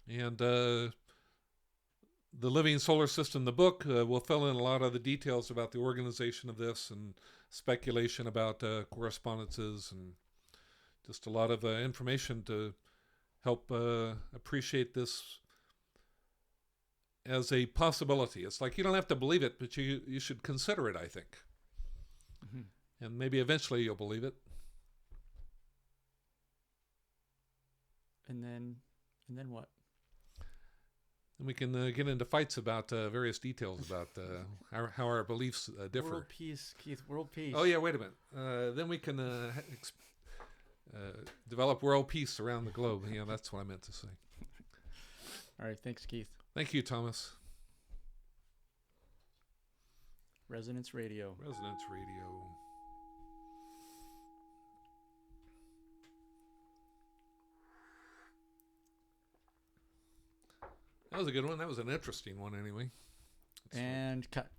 And the Living Solar System, the book, will fill in a lot of the details about the organization of this and speculation about correspondences and just a lot of information to help appreciate this as a possibility. It's like you don't have to believe it, but you should consider it, I think. Mm-hmm. And maybe eventually you'll believe it. And then what? And we can get into fights about various details about how our beliefs differ. World peace, Keith. World peace. Oh, yeah, wait a minute. Then we can develop world peace around the globe. Yeah, that's what I meant to say. All right. Thanks, Keith. Thank you, Thomas. Resonance Radio. Resonance Radio. That was a good one. That was an interesting one, anyway. And cut.